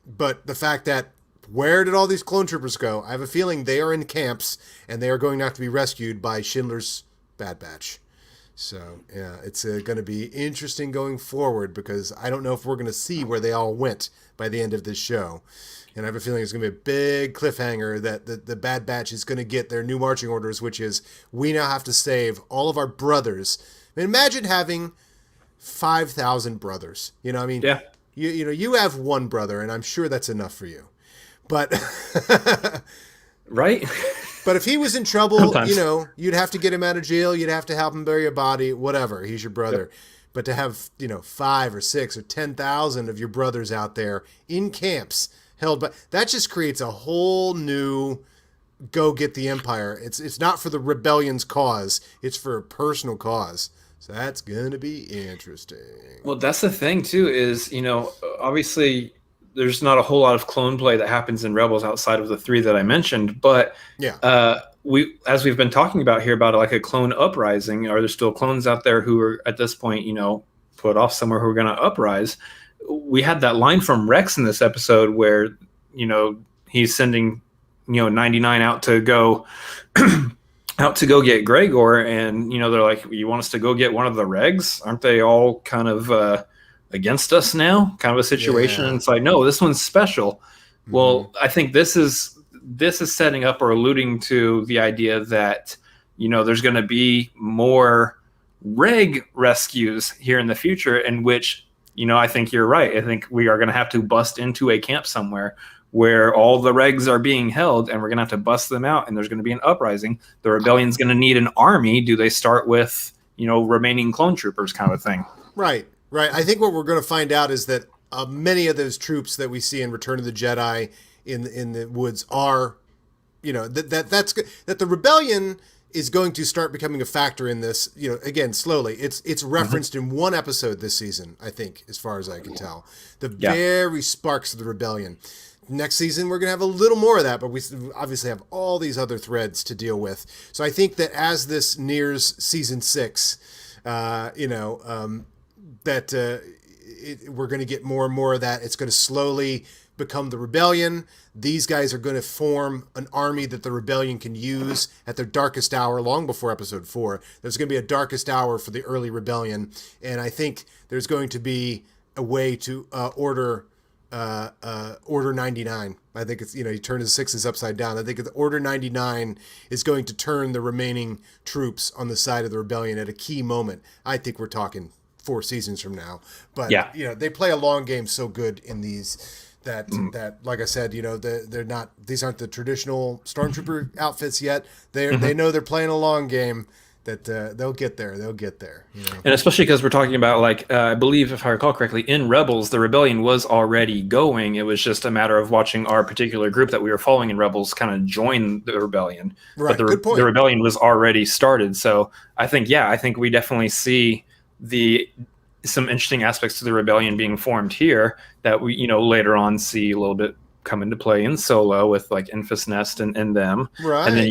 but the fact that where did all these clone troopers go? I have a feeling they are in camps and they are going to have to be rescued by Schindler's Bad Batch. So, yeah, it's going to be interesting going forward because I don't know if we're going to see where they all went by the end of this show. And I have a feeling it's going to be a big cliffhanger that the Bad Batch is going to get their new marching orders, which is we now have to save all of our brothers. I mean, imagine having 5,000 brothers. You know, I mean,
yeah.
You have one brother, and I'm sure that's enough for you. But
right.
But if he was in trouble,
Sometimes.
you'd have to get him out of jail. You'd have to help him bury a body, whatever. He's your brother. Yep. But to have, 5 or 6 or 10,000 of your brothers out there in camps held by, that just creates a whole new go get the Empire. It's not for the rebellion's cause. It's for a personal cause. So that's going to be interesting.
Well, that's the thing too, is, obviously there's not a whole lot of clone play that happens in Rebels outside of the 3 that I mentioned, but as we've been talking about here about like a clone uprising, are there still clones out there who are at this point, put off somewhere who are going to uprise? We had that line from Rex in this episode where, he's sending, 99 out to go get Gregor, and they're like, you want us to go get one of the regs? Aren't they all kind of against us now, kind of a situation? And it's like, no, this one's special. Mm-hmm. Well, I think this is setting up or alluding to the idea that there's going to be more reg rescues here in the future, in which I think you're right. I think we are going to have to bust into a camp somewhere where all the regs are being held, and we're going to have to bust them out, and there's going to be an uprising. The rebellion's going to need an army. Do they start with remaining clone troopers, kind of thing?
Right. I think what we're going to find out is that many of those troops that we see in Return of the Jedi in the woods are, that's good. That the rebellion is going to start becoming a factor in this. Again, slowly. It's referenced in one episode this season, I think, as far as I can tell. The very sparks of the rebellion. Next season, we're going to have a little more of that, but we obviously have all these other threads to deal with. So I think that as this nears season 6, we're going to get more and more of that. It's going to slowly become the rebellion. These guys are going to form an army that the rebellion can use at their darkest hour, long before episode 4. There's going to be a darkest hour for the early rebellion. And I think there's going to be a way to order 99. I think it's, you turn his 6s upside down. I think the Order 99 is going to turn the remaining troops on the side of the rebellion at a key moment. I think we're talking 4 seasons from now. But, they play a long game so good in these that, like I said, they're not, these aren't the traditional Stormtrooper outfits yet. They know they're playing a long game, that they'll get there. And especially because we're talking about, like, I believe, if I recall correctly, in Rebels, the rebellion was already going. It was just a matter of watching our particular group that we were following in Rebels kind of join the rebellion. Right, but the rebellion was already started. So I think we definitely see some interesting aspects to the rebellion being formed here that we, later on see a little bit come into play in Solo with, like, Infest Nest and them. Right, and then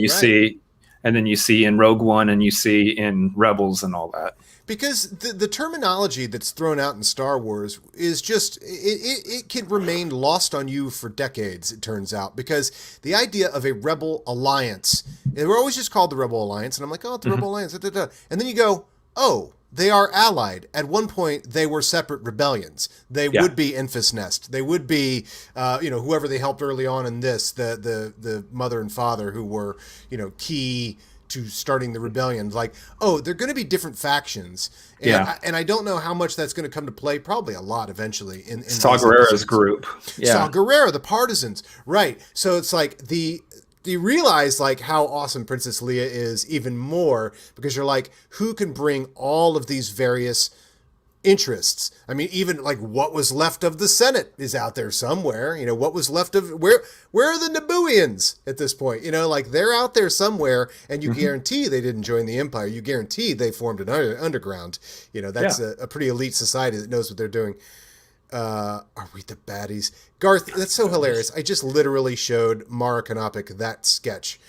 you see in Rogue One, and you see in Rebels and all that. Because the terminology that's thrown out in Star Wars is just, it can remain lost on you for decades, it turns out. Because the idea of a rebel alliance, we're always just called the Rebel Alliance, and I'm like, oh, it's the Rebel Alliance. Da, da, da. And then you go, oh, they are allied. At one point, they were separate rebellions. They would be Infest Nest. They would be, whoever they helped early on in this, the mother and father who were, key to starting the rebellion. Like, oh, they're going to be different factions. And I don't know how much that's going to come to play. Probably a lot eventually. In Saw Gerrera's group. Saw Gerrera, the partisans. Right. So it's like you realize, like, how awesome Princess Leia is even more, because you're like, who can bring all of these various interests? I mean, even, like, what was left of the Senate is out there somewhere. What was left of, where are the Nabooians at this point? Like, they're out there somewhere, and you guarantee they didn't join the Empire. You guarantee they formed an underground. That's a pretty elite society that knows what they're doing. Are we the baddies? Garth, that's so hilarious. I just literally showed Mara Kanopik that sketch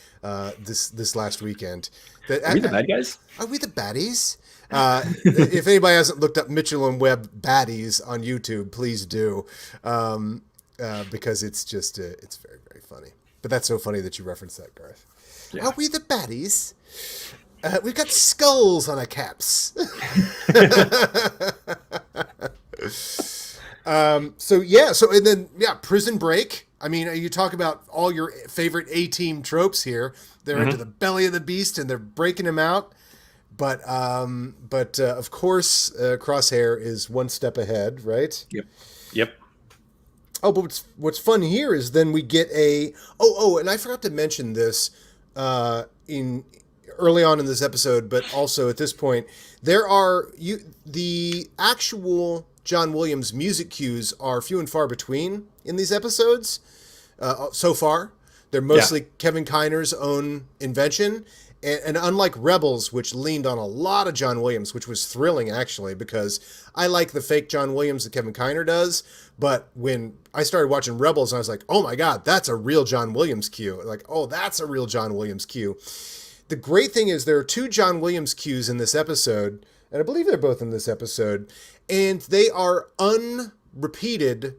this last weekend. Are we the bad guys? Are we the baddies? If anybody hasn't looked up Mitchell and Webb baddies on YouTube, please do, because it's just it's very, very funny. But that's so funny that you referenced that, Garth. Yeah. Are we the baddies? We've got skulls on our caps. Prison Break. I mean, you talk about all your favorite A-team tropes here. They're into the belly of the beast and they're breaking him out. But of course, Crosshair is one step ahead, right?
Yep.
Oh, but what's fun here is then we get and I forgot to mention this in early on in this episode, but also at this point, there are the actual John Williams music cues are few and far between in these episodes so far. They're mostly Kevin Kiner's own invention. And unlike Rebels, which leaned on a lot of John Williams, which was thrilling, actually, because I like the fake John Williams that Kevin Kiner does. But when I started watching Rebels, I was like, oh, my God, that's a real John Williams cue. Like, oh, that's a real John Williams cue. The great thing is there are two John Williams cues in this episode, and I believe they're both in this episode, and they are unrepeated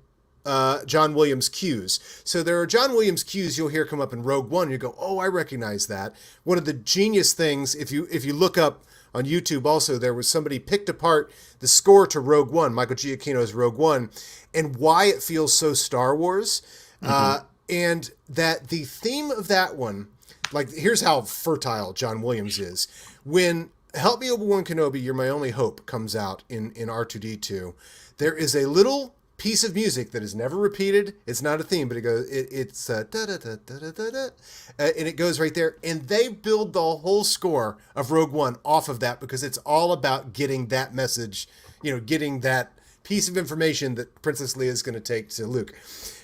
John Williams cues. So there are John Williams cues you'll hear come up in Rogue One. You go, oh, I recognize that. One of the genius things, if you look up on YouTube also, there was somebody picked apart the score to Rogue One, Michael Giacchino's Rogue One, and why it feels so Star Wars. And that the theme of that one, like, here's how fertile John Williams is. When Help Me Obi-Wan Kenobi, You're My Only Hope comes out in R2-D2, there is a little piece of music that is never repeated. It's not a theme, but it goes. It's da da da da da da da, and it goes right there. And they build the whole score of Rogue One off of that because it's all about getting that message, getting that piece of information that Princess Leia is going to take to Luke.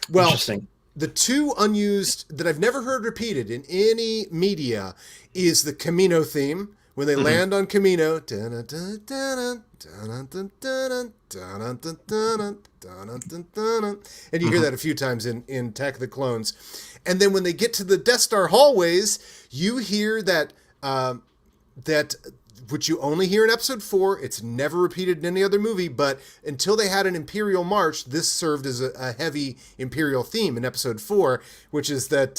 Well, interesting. The two unused that I've never heard repeated in any media is the Camino theme. When they land on Camino, and you hear that a few times in Attack of the Clones. And then when they get to the Death Star hallways, you hear that which you only hear in Episode 4. It's never repeated in any other movie, but until they had an Imperial March, this served as a heavy Imperial theme in Episode 4, which is that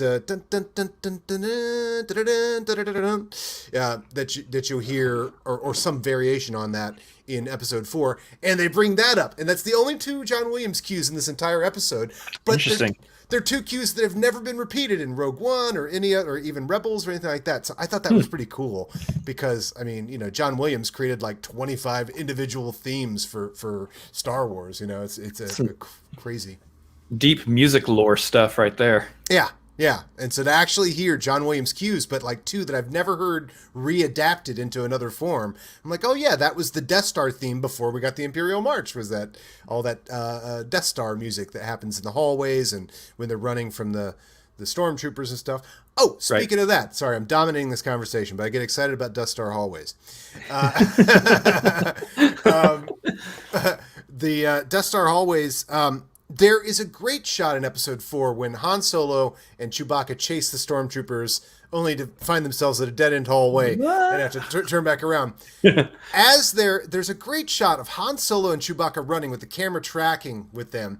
that you'll hear, or some variation on that in Episode 4, and they bring that up, and that's the only two John Williams cues in this entire episode. But interesting. They're two cues that have never been repeated in Rogue One or any other, or even Rebels or anything like that. So I thought that was pretty cool because, I mean, John Williams created like 25 individual themes for Star Wars. It's crazy. Deep
music lore stuff right there.
Yeah. And so to actually hear John Williams cues, but like two that I've never heard readapted into another form, I'm like, oh yeah, that was the Death Star theme before we got the Imperial March, was that all that Death Star music that happens in the hallways and when they're running from the stormtroopers and stuff. Oh, speaking of that, sorry, I'm dominating this conversation, but I get excited about Death Star hallways. The Death Star hallways, there is a great shot in Episode 4 when Han Solo and Chewbacca chase the stormtroopers only to find themselves at a dead-end hallway and have to turn back around. As there's a great shot of Han Solo and Chewbacca running with the camera tracking with them.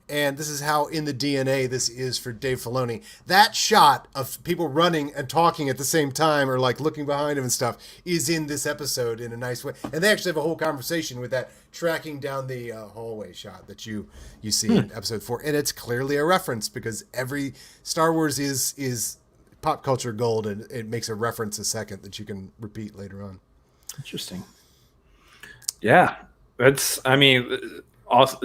And this is how in the DNA this is for Dave Filoni. That shot of people running and talking at the same time or like looking behind them and stuff is in this episode in a nice way. And they actually have a whole conversation with that tracking down the hallway shot that you see in Episode 4. And it's clearly a reference because every Star Wars is pop culture gold, and it makes a reference a second that you can repeat later on.
Interesting. Yeah. It's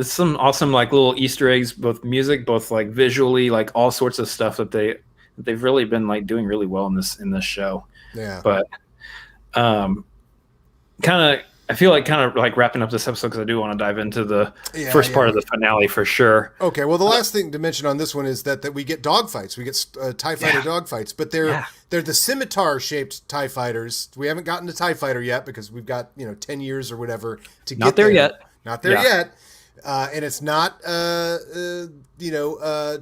some awesome like little Easter eggs, both music, both like visually, like all sorts of stuff that they've really been like doing really well in this show.
Yeah.
But I feel like kind of like wrapping up this episode because I do want to dive into the first part of the finale for sure.
Okay, well the last thing to mention on this one is that we get dogfights. We get TIE fighter dogfights, but they're the scimitar shaped TIE fighters. We haven't gotten to TIE fighter yet because we've got 10 years or whatever to get there. Not there yet. And it's not,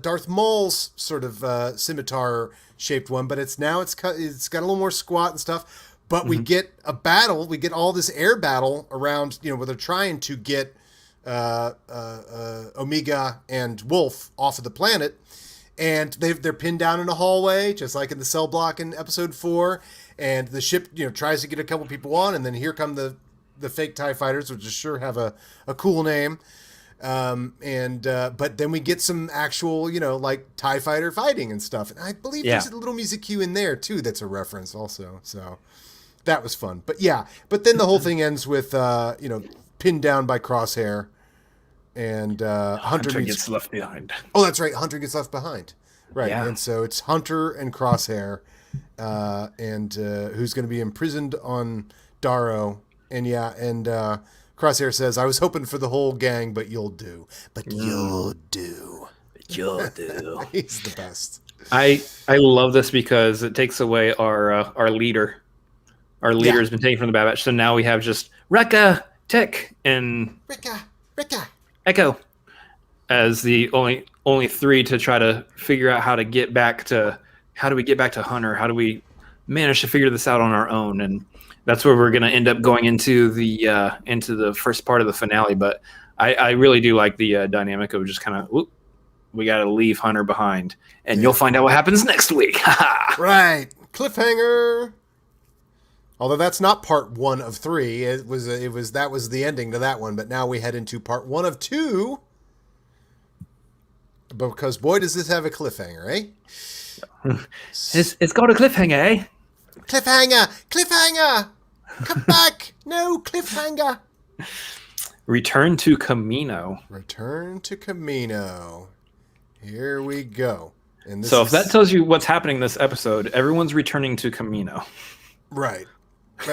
Darth Maul's sort of scimitar-shaped one, but it's got a little more squat and stuff. But we get a battle. We get all this air battle around, where they're trying to get Omega and Wolf off of the planet. and they're pinned down in a hallway, just like in the cell block in episode 4. And the ship, tries to get a couple people on, and then here come the fake TIE fighters, which sure have a cool name. But then we get some actual, like TIE fighter fighting and stuff. And I believe there's a little music cue in there too that's a reference also. So that was fun. But then the whole thing ends with, pinned down by Crosshair, and Hunter
gets left behind.
Oh, that's right. Hunter gets left behind. Right. Yeah. And so it's Hunter and Crosshair, and who's going to be imprisoned on Darrow. And Crosshair says, I was hoping for the whole gang, but you'll do. But you'll do.
You'll do.
He's the best.
I love this because it takes away our leader. Our leader has been taken from the Bad Batch, so now we have just Rekka, Tick, and
Rekka,
Echo as the only 3 to try to figure out how to get back to Hunter. How do we manage to figure this out on our own? And that's where we're going to end up going into the first part of the finale. But I really do like the dynamic of just kind of, we got to leave Hunter behind, and you'll find out what happens next week.
Right, cliffhanger. Although that's not part 1 of 3, that was the ending to that one. But now we head into part 1 of 2, because boy does this have a cliffhanger, eh?
It's got a cliffhanger, eh?
Cliffhanger! Come back! No, cliffhanger!
Return to Camino.
Here we go. And
if that tells you what's happening this episode, everyone's returning to Camino.
Right.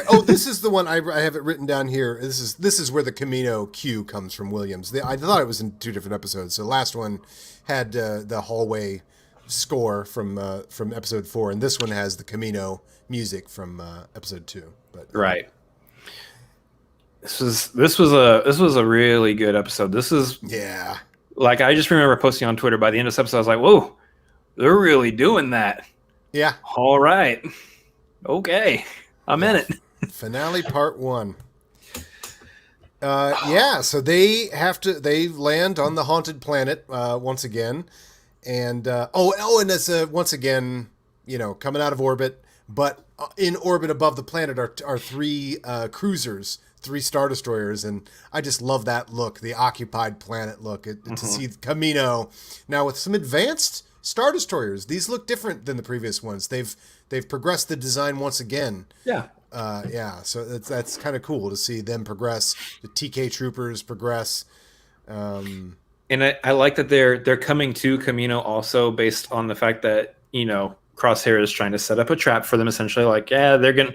Oh, this is the one I have it written down here. This is where the Camino cue comes from Williams. I thought it was in 2 different episodes. So the last one had the hallway score from episode 4, and this one has the Camino music from episode 2. But
right. This was a really good episode. This is like, I just remember posting on Twitter by the end of this episode, I was like, whoa, they're really doing that. Yeah. All right. Okay. I'm in it.
Finale part 1. So they land on the haunted planet once again. And and it's once again, coming out of orbit, but in orbit above the planet are 3 cruisers, 3 Star Destroyers, and I just love that look, the occupied planet look. To see Camino now with some advanced Star Destroyers. These look different than the previous ones. They've progressed the design once again.
Yeah.
So that's kind of cool to see them progress. The TK troopers progress.
And I like that they're coming to Camino also based on the fact that, Crosshair is trying to set up a trap for them, essentially. Like, they're gonna.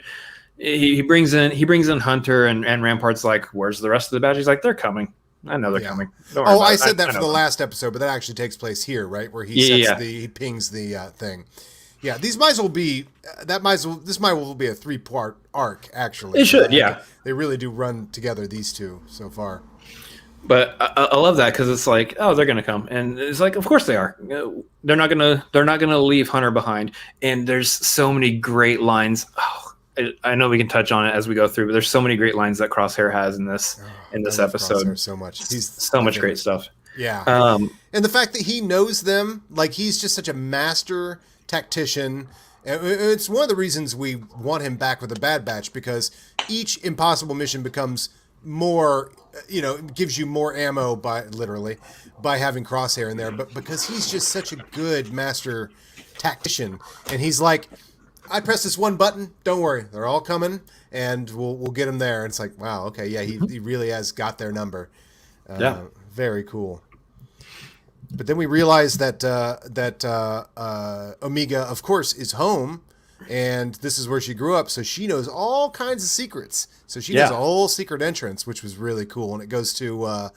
He brings in Hunter, and Rampart's like, "Where's the rest of the batch?" He's like, "They're coming. I know they're coming."
I said that for the last episode, but that actually takes place here, right? Where he pings the thing. Yeah, these might as well be this might as well be a 3-part arc. Actually,
it should. Yeah,
they really do run together, these 2 so far.
But I love that because it's like, oh, they're gonna come, and it's like, of course they are. They're not gonna leave Hunter behind. And there's so many great lines. Oh, I know we can touch on it as we go through, but there's so many great lines that Crosshair has in this episode.
Crosshair so much. He's
so much great stuff.
Yeah. And the fact that he knows them, like, he's just such a master tactician. It's one of the reasons we want him back with the Bad Batch, because each impossible mission becomes more, gives you more ammo by having Crosshair in there, but because he's just such a good master tactician, and he's like, I press this one button, don't worry, they're all coming, and we'll get them there. And it's like, wow, okay, yeah, he really has got their number. Very cool. But then we realize that Omega, of course, is home, and this is where she grew up, so she knows all kinds of secrets. So she does a whole secret entrance, which was really cool, and it goes to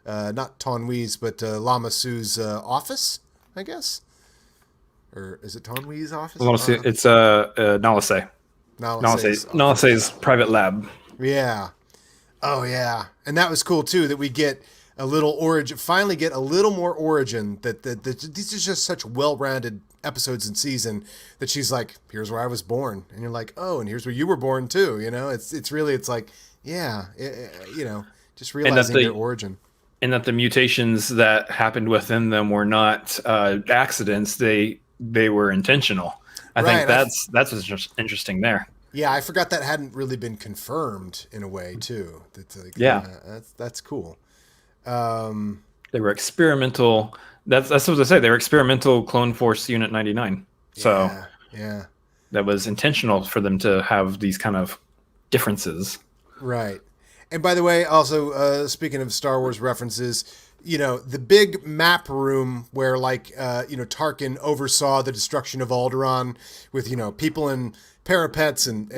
not Tonwee's, but Lama Sue's office, I guess. Or is it Tonwee's office?
It's Nalase. Nalase's private lab.
Yeah. Oh, yeah. And that was cool, too, that we get a little origin, finally get a little more origin, that these are just such well-rounded episodes and season, that she's like, here's where I was born. And you're like, oh, and here's where you were born, too. It's like, yeah, just realizing their origin.
and that the mutations that happened within them were not accidents. They were intentional. I think that's what's just interesting there.
Yeah, I forgot that hadn't really been confirmed in a way too. That's like, that's cool.
They were experimental. That's what they say. They were experimental Clone Force Unit 99. So
yeah,
that was intentional for them to have these kind of differences.
Right. And by the way, also speaking of Star Wars references, the big map room where Tarkin oversaw the destruction of Alderaan with, people in parapets and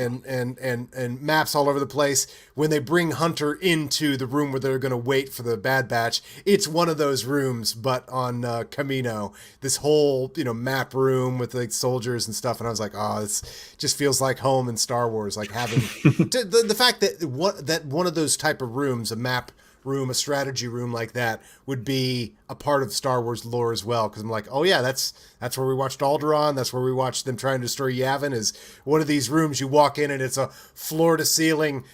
maps all over the place. When they bring Hunter into the room where they're going to wait for the Bad Batch, it's one of those rooms, but on Kamino, this whole, map room with like soldiers and stuff. And I was like, oh, this just feels like home in Star Wars, like having the fact that one of those type of rooms, a map room, a strategy room like that, would be a part of Star Wars lore as well. Because I'm like, oh yeah, that's where we watched Alderaan. That's where we watched them trying to destroy Yavin. Is one of these rooms you walk in and it's a floor to ceiling,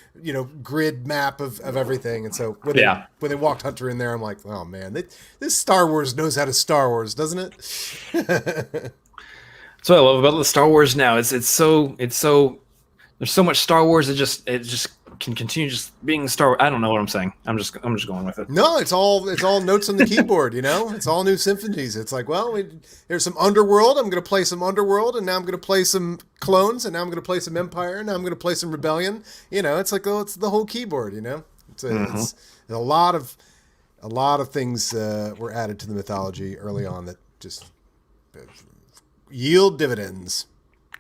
grid map of everything. And so when they walked Hunter in there, I'm like, oh man, this Star Wars knows how to Star Wars, doesn't it?
That's what I love about the Star Wars now. It's so there's so much Star Wars. It just can continue just being Star Wars. I don't know what I'm saying. I'm just going with it.
No, it's all notes on the keyboard, It's all new symphonies. It's like, well, there's some Underworld. I'm going to play some Underworld, and now I'm going to play some Clones, and now I'm going to play some Empire, and now I'm going to play some Rebellion. It's like, oh, it's the whole keyboard, It's a lot of things were added to the mythology early on that just yield dividends.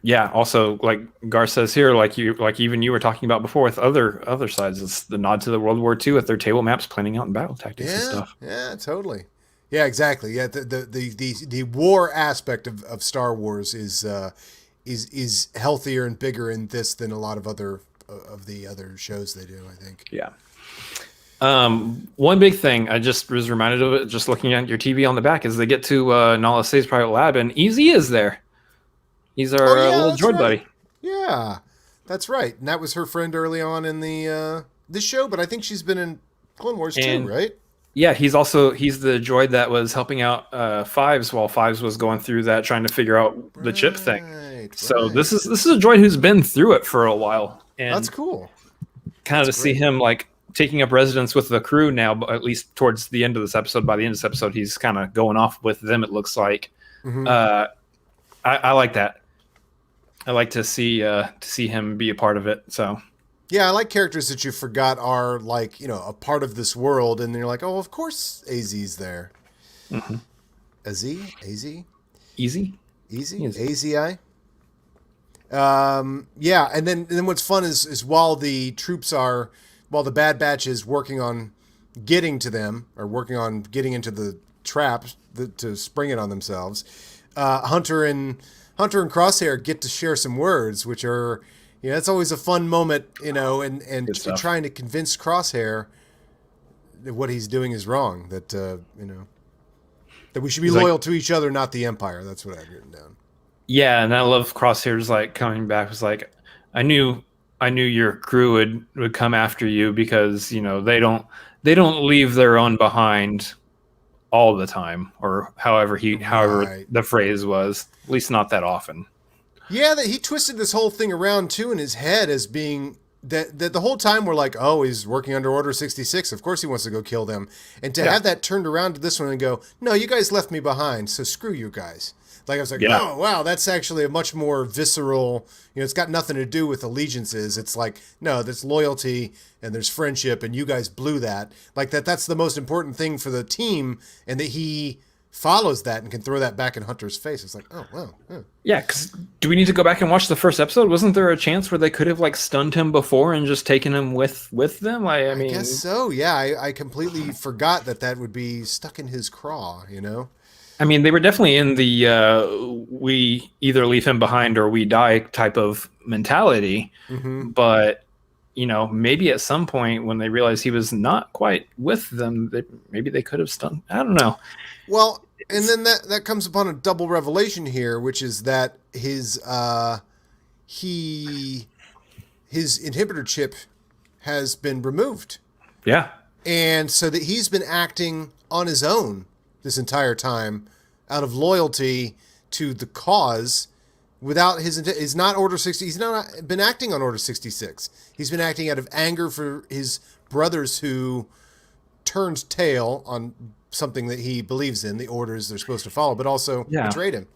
Yeah. Also, like Garth says here, like even you were talking about before with other sides, it's the nod to the World War II with their table maps planning out and battle tactics and stuff.
Yeah, totally. Yeah, exactly. Yeah, the war aspect of Star Wars is healthier and bigger in this than a lot of other shows they do, I think.
Yeah. One big thing I just was reminded of it just looking at your TV on the back is they get to Nala Se's private lab and Easy is there. He's our little droid buddy.
Yeah, that's right. And that was her friend early on in this show, but I think she's been in Clone Wars too, right?
Yeah, he's the droid that was helping out Fives while Fives was going through that, trying to figure out the chip thing. So this is a droid who's been through it for a while. And
that's cool.
Kind of to see him like taking up residence with the crew now, but at least towards the end of this episode. By the end of this episode, he's kind of going off with them, it looks like. Mm-hmm. I like that. I like to see him be a part of it. So,
yeah, I like characters that you forgot are like a part of this world, and you're like, oh, of course, AZ's there.
Mm-hmm.
Easy, AZI. Yeah, and then what's fun is while the Bad Batch is working on getting to them or working on getting into the trap to spring it on themselves, Hunter and Crosshair get to share some words, which are, it's always a fun moment, and trying to convince Crosshair that what he's doing is wrong, that, that we should be loyal to each other, not the Empire. That's what I've written down.
Yeah, and I love Crosshair's like coming back. Was like, I knew your crew would come after you because, they don't leave their own behind all the time, or however the phrase was, at least not that often.
Yeah, that he twisted this whole thing around too in his head as being that the whole time we're like, oh, he's working under Order 66. Of course he wants to go kill them. And to have that turned around to this one and go, no, you guys left me behind, so screw you guys. Like I was like, oh wow, that's actually a much more visceral. It's got nothing to do with allegiances. It's like, no, there's loyalty and there's friendship, and you guys blew that. Like that's the most important thing for the team, and that he follows that and can throw that back in Hunter's face. It's like, oh wow,
yeah. Because do we need to go back and watch the first episode? Wasn't there a chance where they could have like stunned him before and just taken him with them? I mean, I
guess so. Yeah, I completely forgot that would be stuck in his craw.
I mean, they were definitely in the we either leave him behind or we die type of mentality. Mm-hmm. But, maybe at some point when they realized he was not quite with them, maybe they could have stunned. I don't know.
Well, and then that comes upon a double revelation here, which is that his inhibitor chip has been removed.
Yeah.
And so that he's been acting on his own this entire time out of loyalty to the cause without he's not Order 60. He's not been acting on Order 66. He's been acting out of anger for his brothers who turned tail on something that he believes in, the orders they're supposed to follow, but also betrayed him.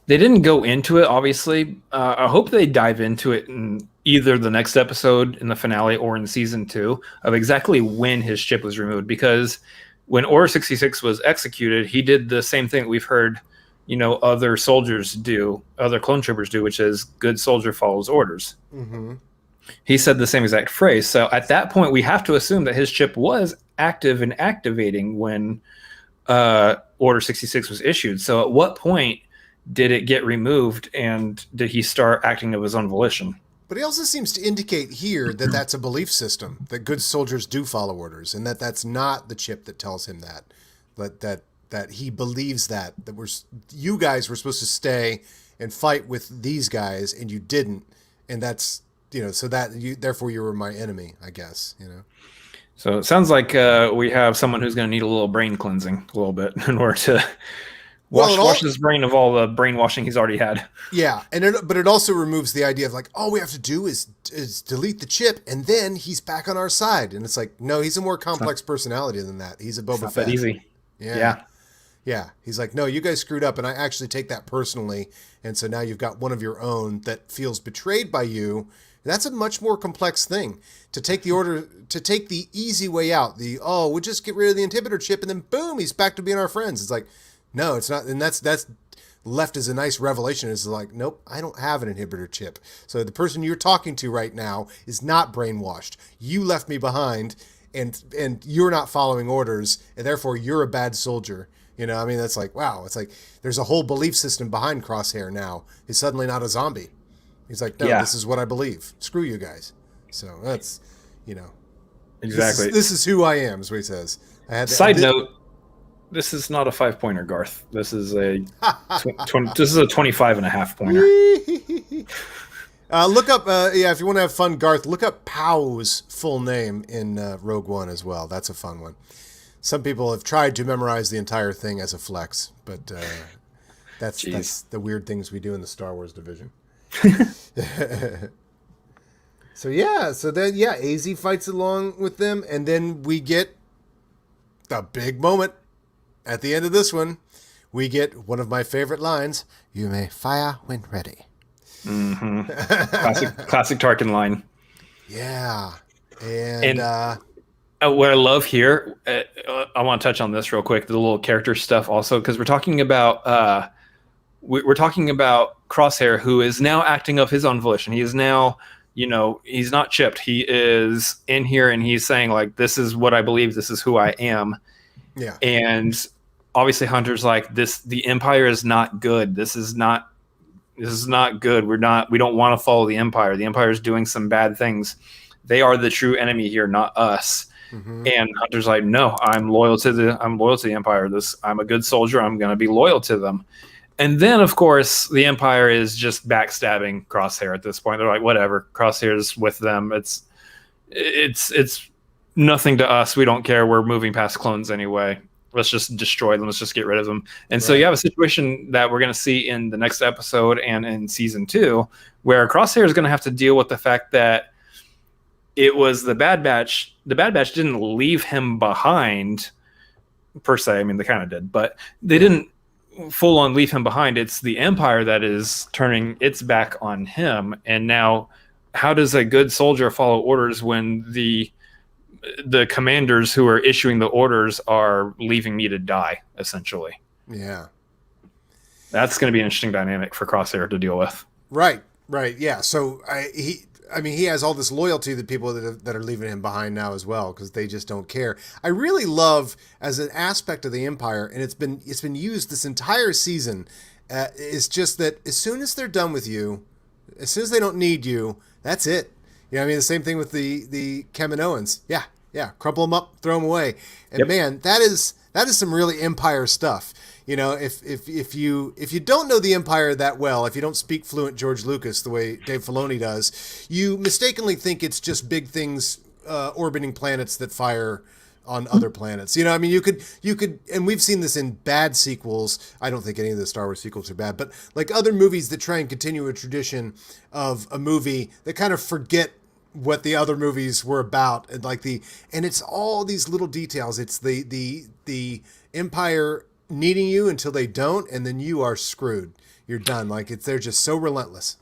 They didn't go into it, obviously. I hope they dive into it in either the next episode in the finale or in season 2 of exactly when his chip was removed. Because when Order 66 was executed, he did the same thing we've heard, other soldiers do, other clone troopers do, which is good soldier follows orders.
Mm-hmm.
He said the same exact phrase. So at that point, we have to assume that his chip was active and activating when Order 66 was issued. So at what point did it get removed, and did he start acting of his own volition?
But he also seems to indicate here that that's a belief system, that good soldiers do follow orders, and that that's not the chip that tells him that, but that he believes that you guys were supposed to stay and fight with these guys, and you didn't, and that's so that therefore you were my enemy, I guess.
So it sounds like we have someone who's going to need a little brain cleansing a little bit in order to wash his brain of all the brainwashing he's already had.
Yeah, but it also removes the idea of like, all we have to do is delete the chip, and then he's back on our side. And it's like, no, he's a more complex personality than that. He's a Boba Fett.
Not that easy.
Yeah. He's like, no, you guys screwed up, and I actually take that personally. And so now you've got one of your own that feels betrayed by you. That's a much more complex thing to take the easy way out. We'll just get rid of the inhibitor chip, and then boom, he's back to being our friends. It's like, no, it's not. And that's left as a nice revelation. Is like, nope, I don't have an inhibitor chip. So the person you're talking to right now is not brainwashed. You left me behind, and you're not following orders, and therefore you're a bad soldier. That's like, wow. It's like there's a whole belief system behind Crosshair now. He's suddenly not a zombie. He's like, no, This is what I believe. Screw you guys. So that's,
exactly.
This is who I am, is what he says.
Side note. This is not a 5-pointer, Garth. This is a 25.5 pointer.
Look up, if you want to have fun, Garth, look up Pow's full name in Rogue One as well. That's a fun one. Some people have tried to memorize the entire thing as a flex, but that's the weird things we do in the Star Wars division. So then AZ fights along with them, and then we get the big moment. At the end of this one, we get one of my favorite lines: "You may fire when ready."
Mm-hmm. classic Tarkin line.
Yeah, and
what I love here, I want to touch on this real quick, the little character stuff also, because we're talking about Crosshair, who is now acting of his own volition. He is now, he's not chipped. He is in here, and he's saying like, "This is what I believe. This is who I am."
Yeah.
And obviously Hunter's like, the Empire is not good. This is not good. We don't want to follow the Empire. The Empire is doing some bad things. They are the true enemy here, not us. Mm-hmm. And Hunter's like, no, I'm loyal to the Empire. I'm a good soldier. I'm going to be loyal to them. And then of course the Empire is just backstabbing Crosshair at this point. They're like, whatever, Crosshair's with them. It's nothing to us. We don't care. We're moving past clones anyway. Let's just destroy them. Let's just get rid of them. And so you have a situation that we're going to see in the next episode and in season 2, where Crosshair is going to have to deal with the fact that it was the Bad Batch. The Bad Batch didn't leave him behind per se. I mean, they kind of did, but they didn't full on leave him behind. It's the Empire that is turning its back on him. And now how does a good soldier follow orders when the commanders who are issuing the orders are leaving me to die, essentially?
Yeah.
That's going to be an interesting dynamic for Crosshair to deal with.
Right. Yeah. So he has all this loyalty to people that are leaving him behind now as well, because they just don't care. I really love, as an aspect of the Empire, and it's been used this entire season, is just that as soon as they're done with you, as soon as they don't need you, that's it. The same thing with the Kaminoans. Yeah, crumple them up, throw them away. And man, that is some really Empire stuff. If you don't know the Empire that well, if you don't speak fluent George Lucas the way Dave Filoni does, you mistakenly think it's just big things orbiting planets that fire on other planets. You know, I mean, you could, and we've seen this in bad sequels. I don't think any of the Star Wars sequels are bad, but like other movies that try and continue a tradition of a movie that kind of forget what the other movies were about, and and it's all these little details. It's the Empire needing you until they don't, and then you are screwed. You're done. Like they're just so relentless.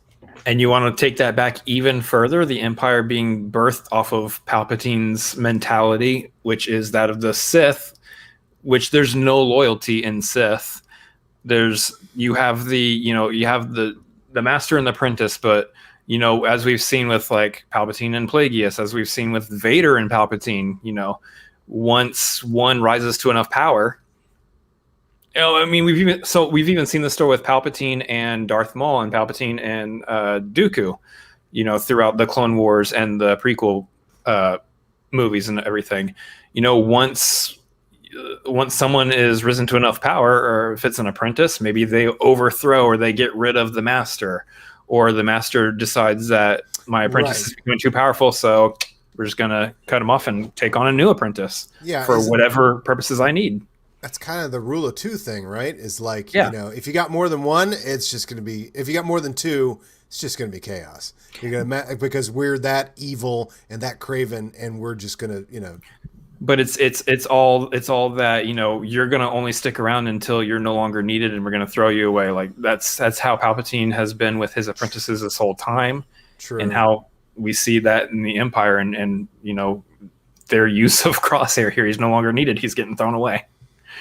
And you want to take that back even further, the Empire being birthed off of Palpatine's mentality, which is that of the Sith, which there's no loyalty in Sith. You have the master and the apprentice, but you know, as we've seen with like Palpatine and Plagueis, as we've seen with Vader and Palpatine, you know, once one rises to enough power, you know, I mean, we've even seen the story with Palpatine and Darth Maul and Palpatine and Dooku, you know, throughout the Clone Wars and the prequel movies and everything. You know, once someone is risen to enough power, or if it's an apprentice, maybe they overthrow or they get rid of the master, or the master decides that my apprentice is becoming too powerful, so we're just gonna cut him off and take on a new apprentice for whatever purposes I need.
That's kind of the rule of two thing, right? Is like, you know, if you got more than one, it's just going to be, if you got more than two, it's just going to be chaos. You're going to, because we're that evil and that craven, and we're just going to, you know.
But it's all that, you know, you're going to only stick around until you're no longer needed, and we're going to throw you away. Like that's how Palpatine has been with his apprentices this whole time.
True.
And how we see that in the Empire, and you know, their use of Crosshair here. He's no longer needed. He's getting thrown away.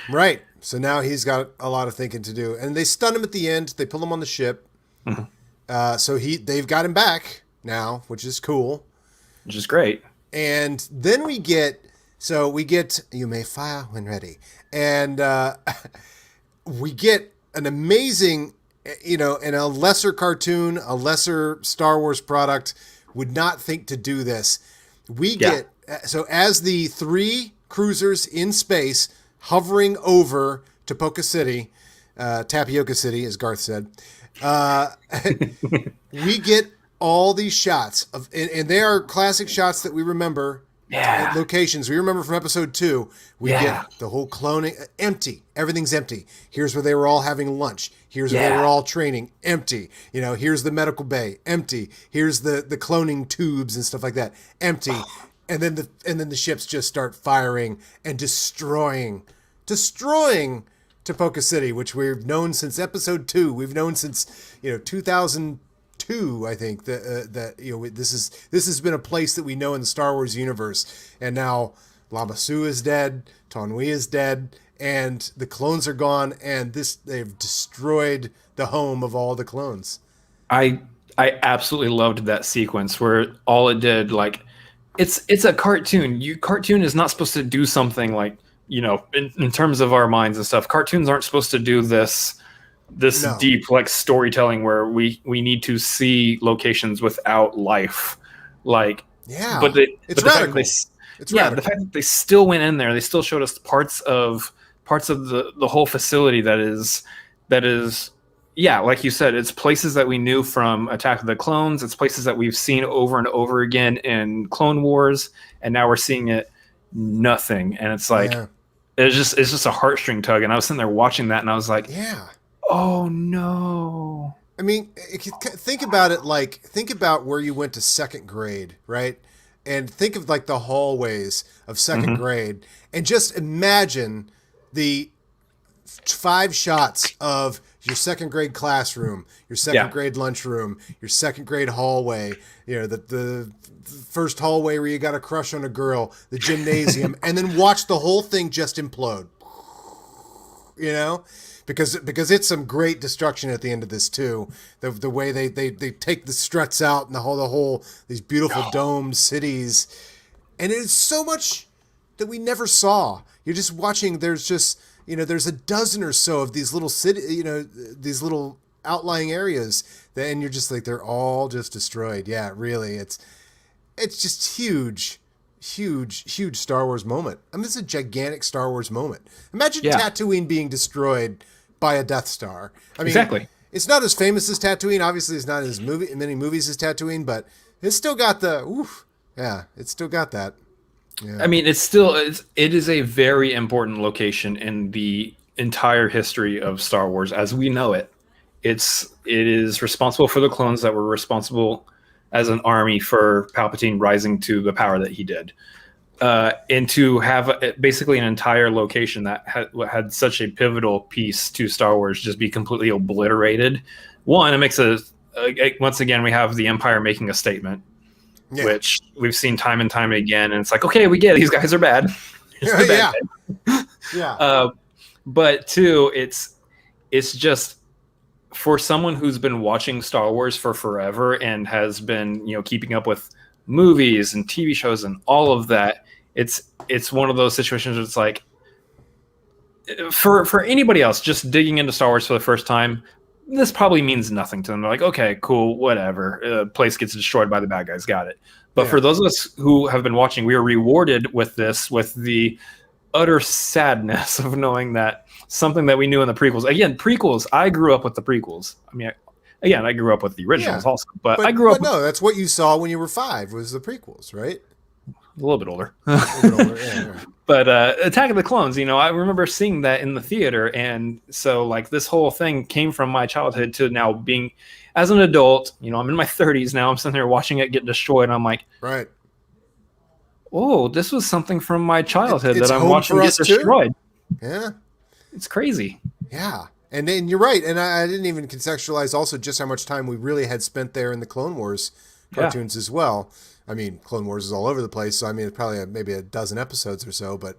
Right. So now he's got a lot of thinking to do. And they stun him at the end. They pull him on the ship. Mm-hmm. So they've got him back now, which is cool.
Which is great. And
then we get, you may fire when ready. And we get an amazing, you know, in a lesser cartoon, a lesser Star Wars product would not think to do this. We get, so as the three cruisers in space hovering over Tapioca City, as Garth said, we get all these shots of, and they are classic shots that we remember. Locations we remember from episode 2. We get the whole cloning empty. Everything's empty. Here's where they were all having lunch. Here's where they were all training. Empty. You know, here's the medical bay. Empty. Here's the cloning tubes and stuff like that. Empty. And then the ships just start firing and destroying Tapioca City, which we've known since episode 2. We've known since 2002, I think, that this has been a place that we know in the Star Wars universe. And now Lama Su is dead, Tonwi is dead, and the clones are gone, and they've destroyed the home of all the clones.
I absolutely loved that sequence where all it did, like, it's a cartoon. Cartoon is not supposed to do something like, you know, in terms of our minds and stuff. Cartoons aren't supposed to do this deep like storytelling where we need to see locations without life. Like, but
it's radical.
The fact that they still went in there, they still showed us parts of the whole facility that is like you said, it's places that we knew from Attack of the Clones. It's places that we've seen over and over again in Clone Wars, and now we're seeing it nothing. And it's like it's just a heartstring tug. And I was sitting there watching that, and I was like, oh no.
I mean, think about it. Like, think about where you went to second grade, right? And think of like the hallways of second grade, and just imagine the 5 shots of your second grade classroom, your second grade lunchroom, your second grade hallway, you know, the first hallway where you got a crush on a girl, the gymnasium, and then watch the whole thing just implode. You know, because it's some great destruction at the end of this too. The way they take the struts out and the whole these beautiful domed cities, and it is so much that we never saw. You're just watching. There's just, you know, there's a dozen or so of these little these little outlying areas, and you're just like, they're all just destroyed. Yeah, really, it's just huge Star Wars moment. I mean, it's a gigantic Star Wars moment. Imagine Tatooine being destroyed by a Death Star. I mean,
exactly.
It's not as famous as Tatooine. Obviously, it's not as many movies as Tatooine, but it's still got the it's still got that.
I mean, it is a very important location in the entire history of Star Wars as we know it. It is responsible for the clones that were responsible as an army for Palpatine rising to the power that he did. And to have basically an entire location that had such a pivotal piece to Star Wars just be completely obliterated. One, it makes once again, we have the Empire making a statement, which we've seen time and time again. And it's like, okay, we get it. These guys are bad. But two, it's just for someone who's been watching Star Wars for forever and has been, keeping up with movies and TV shows and all of that. It's one of those situations where it's like, for anybody else just digging into Star Wars for the first time, this probably means nothing to them. They're like, okay, cool, whatever. Place gets destroyed by the bad guys, got it. But for those of us who have been watching, we are rewarded with the utter sadness of knowing that something that we knew in the prequels. Again, prequels. I grew up with the prequels. I mean, I grew up with the originals also, but I grew up.
No, that's what you saw when you were 5 was the prequels, right?
A little bit older. But Attack of the Clones, I remember seeing that in the theater. And so like this whole thing came from my childhood to now being as an adult, I'm in my 30s now. I'm sitting there watching it get destroyed. And I'm like,
right.
Oh, this was something from my childhood that I'm watching get destroyed.
Too. Yeah.
It's crazy.
Yeah. And then you're right. And I didn't even contextualize also just how much time we really had spent there in the Clone Wars cartoons as well. I mean, Clone Wars is all over the place, so I mean, it's probably maybe a dozen episodes or so, but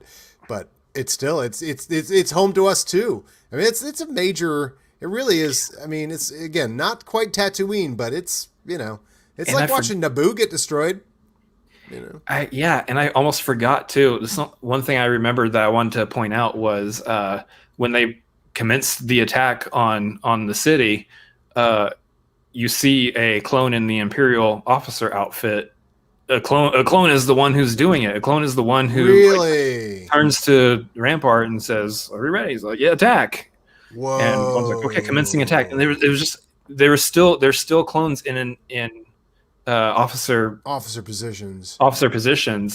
it's still it's home to us too. I mean, it's a major. It really is. I mean, it's again not quite Tatooine, but it's it's like watching Naboo get destroyed.
And I almost forgot too. One thing I remembered that I wanted to point out was when they commenced the attack on the city. You see a clone in the Imperial officer outfit. A clone is the one who's doing it. A clone is the one who
really
turns to Rampart and says, "Are we ready?" He's like, "Yeah, attack."
Whoa!
And I was like, "Okay, commencing attack." And there's still clones in officer positions.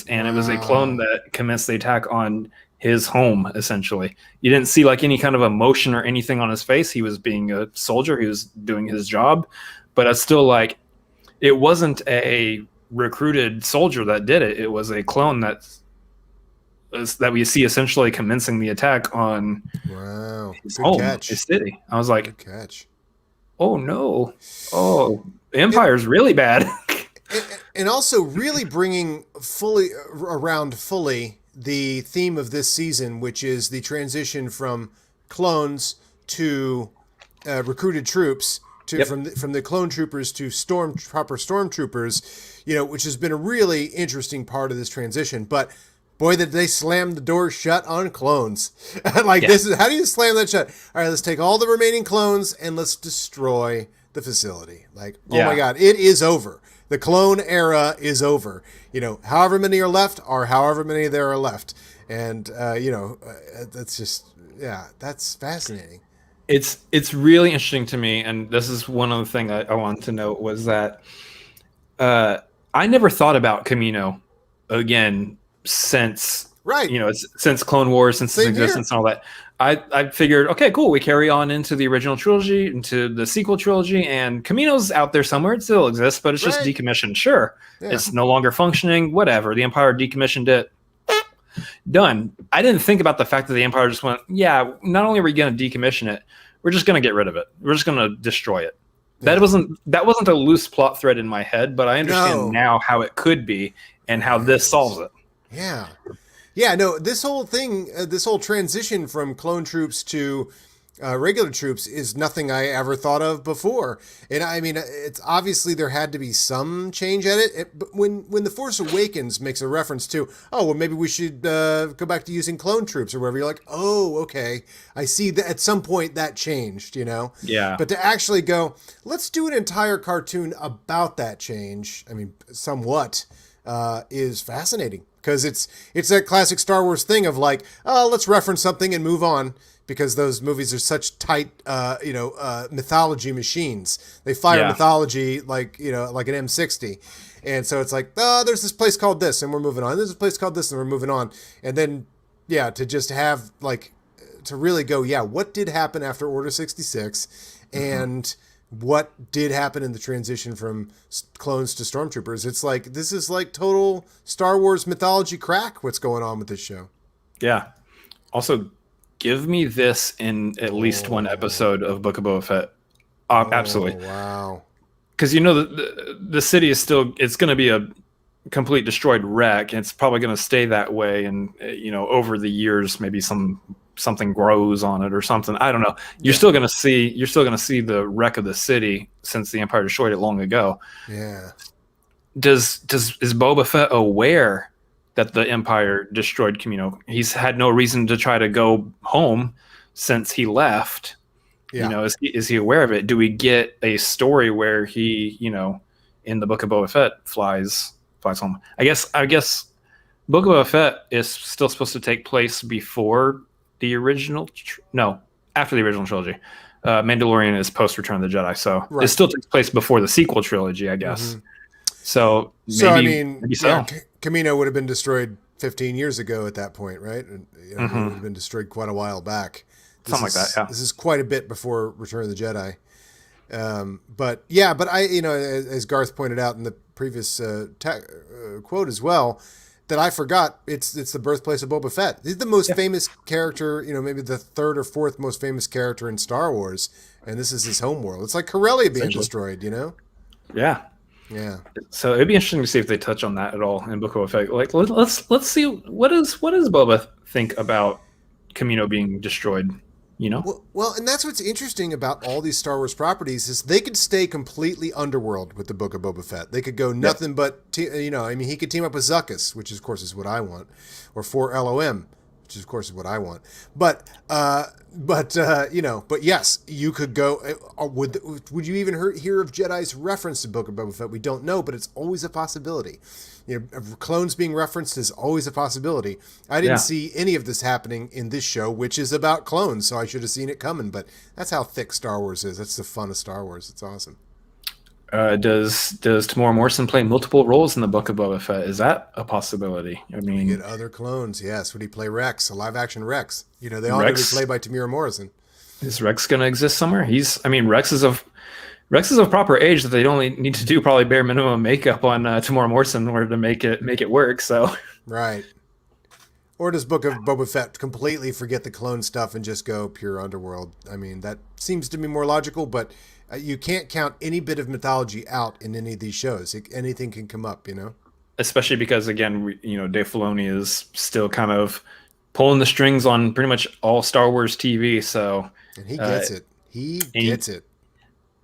And it was a clone that commenced the attack on his home. Essentially, you didn't see like any kind of emotion or anything on his face. He was being a soldier. He was doing his job, but it's still like it wasn't a recruited soldier that did it. It was a clone that we see essentially commencing the attack on his home, his city. I was like,
good catch.
Oh no! Oh, the Empire's really bad.
And also really bringing around the theme of this season, which is the transition from clones to recruited troops. From the clone troopers to proper stormtroopers, which has been a really interesting part of this transition. But boy, did they slam the door shut on clones. This is how do you slam that shut? All right, let's take all the remaining clones and let's destroy the facility. Oh my God, it is over. The clone era is over. However many are left are however many there are left. And, that's just, that's fascinating.
It's really interesting to me, and this is one of the things I wanted to note was that I never thought about Kamino again since since Clone Wars, since its existence and all that. I figured, okay, cool, we carry on into the original trilogy, into the sequel trilogy, and Kamino's out there somewhere. It still exists, but it's just decommissioned. Sure, it's no longer functioning. Whatever, the Empire decommissioned it. Done. I didn't think about the fact that the Empire just went, not only are we going to decommission it, we're just going to get rid of it. We're just going to destroy it. That wasn't a loose plot thread in my head, but I understand now how it could be and how this solves it.
Yeah. Yeah, no, this whole thing, this whole transition from clone troops to regular troops is nothing I ever thought of before. And I mean, it's obviously there had to be some change at it. But when The Force Awakens makes a reference to, maybe we should go back to using clone troops or whatever, you're like, oh, okay. I see that at some point that changed,
Yeah.
But to actually go, let's do an entire cartoon about that change, I mean, somewhat, is fascinating. Because it's that classic Star Wars thing of like, let's reference something and move on. because those movies are such tight, mythology machines. They fire mythology like an M60. And so it's like, oh, there's this place called this, and we're moving on. There's a place called this, and we're moving on. And then, to just have, to really go, what did happen after Order 66, and what did happen in the transition from clones to stormtroopers? It's like, this is like total Star Wars mythology crack, what's going on with this show.
Yeah. Also, give me this in at least one episode of Book of Boba Fett. Absolutely.
Wow.
Because the city is still, it's going to be a complete destroyed wreck, and it's probably going to stay that way. And over the years, maybe something grows on it or something. I don't know. You're still going to see the wreck of the city since the Empire destroyed it long ago.
Yeah.
Is Boba Fett aware that the Empire destroyed Kamino? He's had no reason to try to go home since he left. Yeah. Is he aware of it? Do we get a story where he, in the Book of Boba Fett flies home? I guess Book of Boba Fett is still supposed to take place before the original. After the original trilogy. Mandalorian is post Return of the Jedi, so it still takes place before the sequel trilogy, I guess. Mm-hmm. So maybe
Kamino would have been destroyed 15 years ago at that point, right? And, it would have been destroyed quite a while back.
Something like that, yeah.
This is quite a bit before Return of the Jedi. But I, as Garth pointed out in the previous quote as well, that I forgot, it's the birthplace of Boba Fett. He's the most famous character, maybe the third or fourth most famous character in Star Wars, and this is his homeworld. It's like Corellia being destroyed,
Yeah.
Yeah.
So it'd be interesting to see if they touch on that at all in Book of Boba Fett. Like, let's see what does Boba think about Kamino being destroyed.
Well, and that's what's interesting about all these Star Wars properties is they could stay completely underworld with the Book of Boba Fett. They could go nothing but, he could team up with Zuckuss, which of course is what I want, or 4LOM, which of course is what I want. But yes, you could go. Would you even hear of Jedi's reference to Book of Boba Fett? We don't know, but it's always a possibility. Clones being referenced is always a possibility. I didn't see any of this happening in this show, which is about clones, so I should have seen it coming. But that's how thick Star Wars is. That's the fun of Star Wars. It's awesome.
Does Tamora Morrison play multiple roles in the Book of Boba Fett? Is that a possibility? I mean,
we get other clones. Yes. Would he play Rex? A live action Rex? They all need to be played by Tamora Morrison.
Is Rex going to exist somewhere? Rex is of proper age that they only need to do probably bare minimum makeup on Tamora Morrison in order to make it work. So
right. Or does Book of Boba Fett completely forget the clone stuff and just go pure underworld? I mean, that seems to be more logical, but you can't count any bit of mythology out in any of these shows. Anything can come up,
Especially because, again, Dave Filoni is still kind of pulling the strings on pretty much all Star Wars TV. So,
and he gets it. He gets it.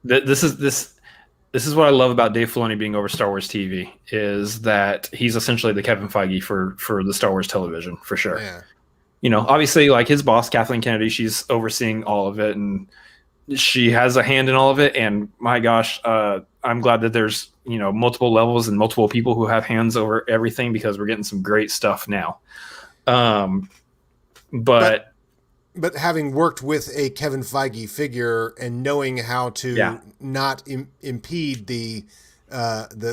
This is what I love about Dave Filoni being over Star Wars TV is that he's essentially the Kevin Feige for the Star Wars television, for sure. Yeah. Obviously, like his boss, Kathleen Kennedy, she's overseeing all of it, and she has a hand in all of it. And my gosh, I'm glad that there's multiple levels and multiple people who have hands over everything, because we're getting some great stuff now. But
having worked with a Kevin Feige figure and knowing how to not impede the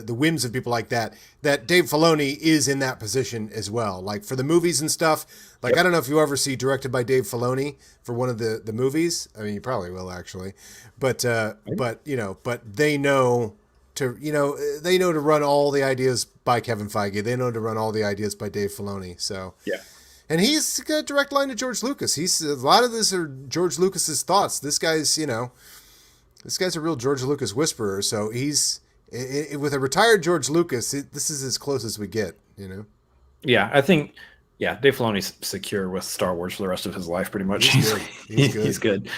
whims of people like that Dave Filoni is in that position as well. Like for the movies and stuff, I don't know if you ever see directed by Dave Filoni for one of the movies. I mean, you probably will actually, but they know to run all the ideas by Kevin Feige. They know to run all the ideas by Dave Filoni. So
yeah.
And he's got a direct line to George Lucas. A lot of this are George Lucas's thoughts. This guy's a real George Lucas whisperer. So he's with a retired George Lucas. This is as close as we get.
Yeah, I think. Yeah, Dave Filoni's secure with Star Wars for the rest of his life, pretty much.
He's good.
He's good.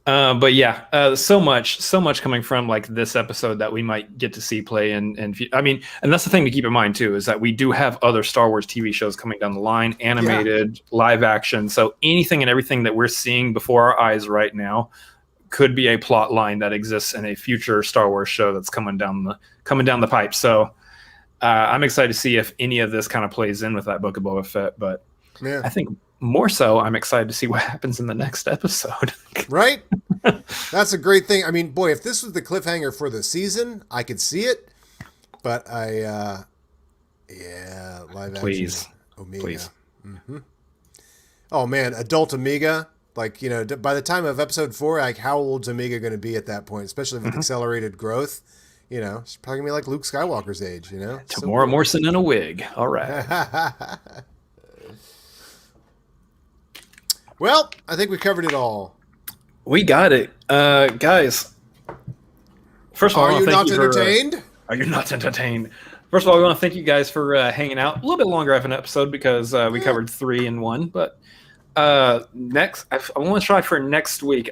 But yeah, so much coming from like this episode that we might get to see play and that's the thing to keep in mind too, is that we do have other Star Wars TV shows coming down the line, animated, live action. So anything and everything that we're seeing before our eyes right now could be a plot line that exists in a future Star Wars show that's coming down the pipe. So I'm excited to see if any of this kind of plays in with that Book of Boba Fett. But I think more so, I'm excited to see what happens in the next episode.
Right? That's a great thing. I mean, boy, if this was the cliffhanger for the season, I could see it. But live
Please.
action Omega.
Please.
Mm-hmm. Oh man, adult Omega. Like, by the time of episode 4, like, how old's Omega going to be at that point? Especially with accelerated growth. She's probably going to be like Luke Skywalker's age,
Tamora Morrison in a wig. All right.
Well, I think we covered it all.
We got it. Guys, first of all,
are you not entertained?
Are you not entertained? First of all, I want to thank you guys for hanging out. A little bit longer of an episode because we covered 3 in 1. But next, I want to try for next week.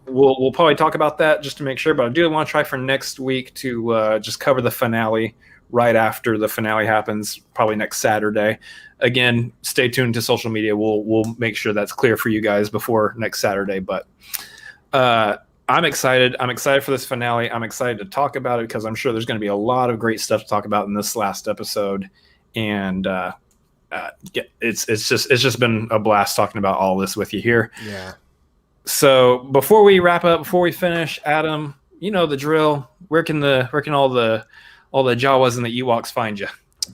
We'll probably talk about that just to make sure. But I do want to try for next week to just cover the finale right after the finale happens, probably next Saturday. Again, stay tuned to social media. We'll make sure that's clear for you guys before next Saturday. But I'm excited. I'm excited for this finale. I'm excited to talk about it because I'm sure there's going to be a lot of great stuff to talk about in this last episode. And it's just been a blast talking about all this with you here.
Yeah.
So before we wrap up, before we finish, Adam, you know the drill. Where can all the Jawas and the Ewoks find you?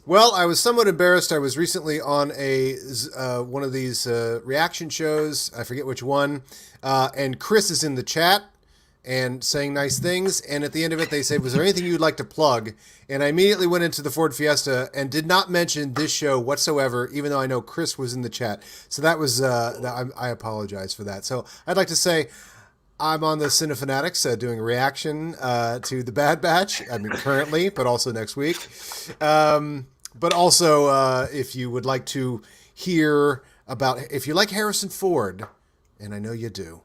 Well, I was somewhat embarrassed. I was recently on one of these reaction shows. I forget which one. And Chris is in the chat and saying nice things. And at the end of it, they say, was there anything you'd like to plug? And I immediately went into the Ford Fiesta and did not mention this show whatsoever, even though I know Chris was in the chat. So that was, I apologize for that. So I'd like to say, I'm on the Cinefanatics doing a reaction to The Bad Batch. I mean, currently, but also next week. But also, if you would like to hear about, if you like Harrison Ford, and I know you do,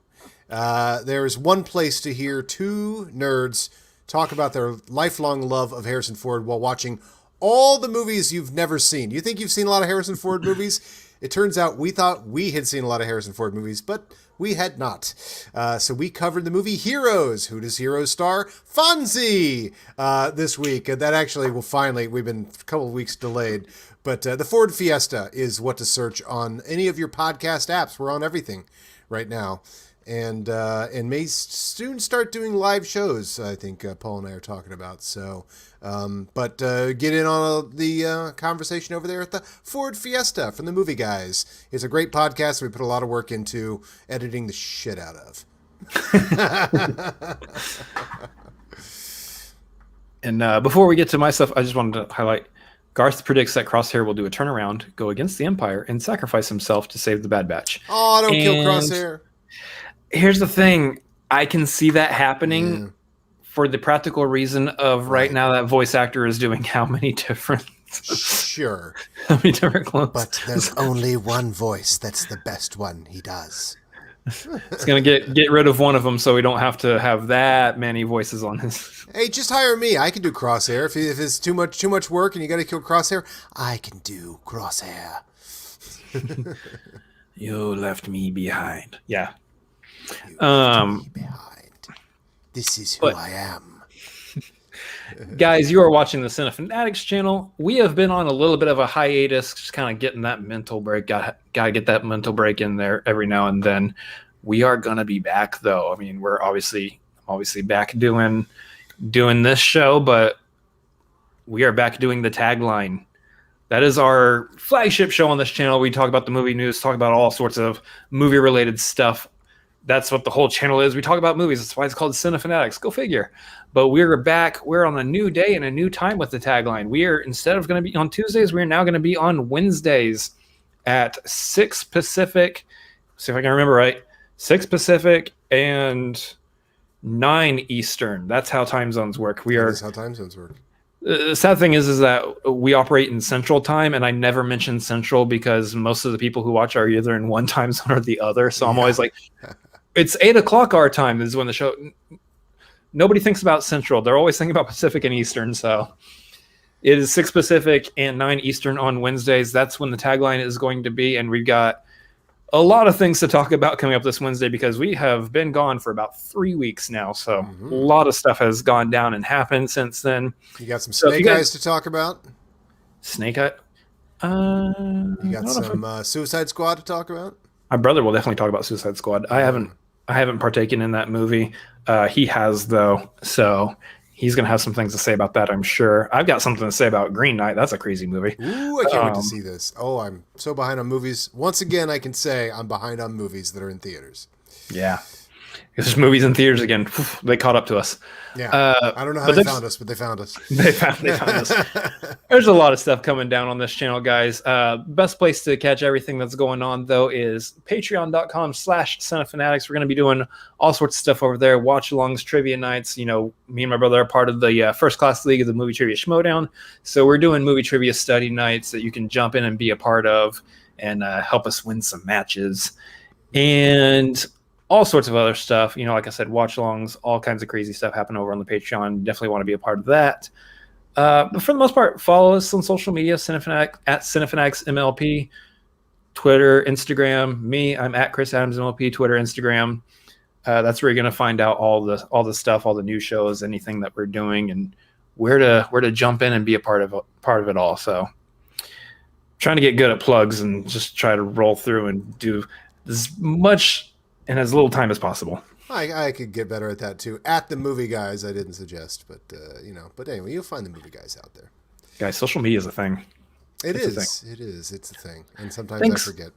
there is one place to hear 2 nerds talk about their lifelong love of Harrison Ford while watching all the movies you've never seen. You think you've seen a lot of Harrison Ford movies? It turns out we thought we had seen a lot of Harrison Ford movies, but we had not. So we covered the movie Heroes. Who does Heroes star? Fonzie! This week. That actually will finally, we've been a couple of weeks delayed, but the Ford Fiesta is what to search on any of your podcast apps. We're on everything right now. And may soon start doing live shows, I think Paul and I are talking about. So, but get in on the conversation over there at the Ford Fiesta from the Movie Guys. It's a great podcast we put a lot of work into editing the shit out of.
And before we get to my stuff, I just wanted to highlight Garth predicts that Crosshair will do a turnaround, go against the Empire, and sacrifice himself to save the Bad Batch.
Oh, don't kill Crosshair.
Here's the thing. I can see that happening for the practical reason of right now that voice actor is doing how many different...
Sure.
How many different clones?
But there's only one voice that's the best one he does.
It's going to get rid of one of them so we don't have to have that many voices on his...
Hey, just hire me. I can do Crosshair. If it's too much work and you got to kill Crosshair, I can do Crosshair.
You left me behind. Yeah.
Me behind. This is who I am.
Guys, you are watching the Cinefanatics channel. We have been on a little bit of a hiatus, just kind of getting that mental break. Got to get that mental break in there every now and then. We are gonna be back, though. I mean, we're obviously back doing this show, but we are back doing the tagline. That is our flagship show on this channel. We talk about the movie news, talk about all sorts of movie-related stuff. That's what the whole channel is. We talk about movies. That's why it's called Cinefanatics. Go figure. But we're back. We're on a new day and a new time with the tagline. We are, instead of going to be on Tuesdays, we're now going to be on Wednesdays at 6 Pacific. See if I can remember right. 6 Pacific and 9 Eastern. That's how time zones work.
That's how time zones work.
The sad thing is that we operate in Central Time, and I never mention Central because most of the people who watch are either in one time zone or the other. So I'm always like, it's 8 o'clock our time is when the show... Nobody thinks about Central. They're always thinking about Pacific and Eastern. So it is 6 Pacific and 9 Eastern on Wednesdays. That's when the tagline is going to be. And we've got a lot of things to talk about coming up this Wednesday because we have been gone for about 3 weeks now. So a lot of stuff has gone down and happened since then.
You got some Snake Eyes to talk about?
Snake Eye?
You
I
got
don't know if
some Suicide Squad to talk about?
my brother will definitely talk about Suicide Squad. I haven't partaken in that movie. He has though, so he's gonna have some things to say about that. I'm sure. I've got something to say about Green Knight. That's a crazy movie.
Ooh, I can't wait to
Um,
see this. Oh, I'm so behind on movies. Once again, I can say I'm behind on movies that are in theaters.
yeah, there's movies in theaters again. They caught up to us.
Yeah.
Uh,
I don't know how
but
they
there's
found us, but they found us.
they found us. There's a lot of stuff coming down on this channel, guys. Best place to catch everything that's going on, though, is patreon.com/cinefanatics. We're going to be doing all sorts of stuff over there. Watch-alongs, trivia nights. You know, me and my brother are part of the First Class League of the Movie Trivia Schmodown. So we're doing movie trivia study nights that you can jump in and be a part of and help us win some matches. And all sorts of other stuff. You know, like I said, watch-alongs, all kinds of crazy stuff happen over on the Patreon. Definitely want to be a part of that. But for the most part, follow us on social media, Cinefanatic, at Cinefanatics MLP, Twitter, Instagram. Me, I'm at Chris Adams MLP, Twitter, Instagram. That's where you're going to find out all the stuff, all the new shows, anything that we're doing, and where to jump in and be a part of it all. So, trying to get good at plugs and just try to roll through and do as much in as little time as possible.
I could get better at that too. At the movie guys, I didn't suggest, but But anyway, you'll find the movie guys out there.
Guys, social media is a thing.
It is. It's a thing, and sometimes
Thanks.
I forget.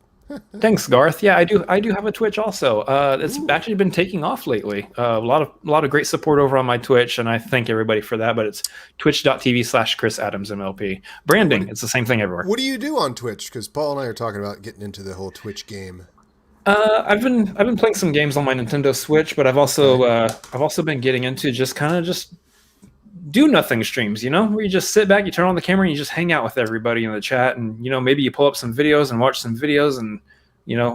Thanks, Garth. Yeah, I do have a Twitch also. It's actually been taking off lately. A lot of great support over on my Twitch, and I thank everybody for that. But it's twitch.tv/Chris Adams MLP. Branding, it's the same thing everywhere.
What do you do on Twitch? Because Paul and I are talking about getting into the whole Twitch game.
I've been playing some games on my Nintendo Switch, but I've also been getting into just do nothing streams, you know, where you just sit back, you turn on the camera, and you just hang out with everybody in the chat, and maybe you pull up some videos and watch some videos, and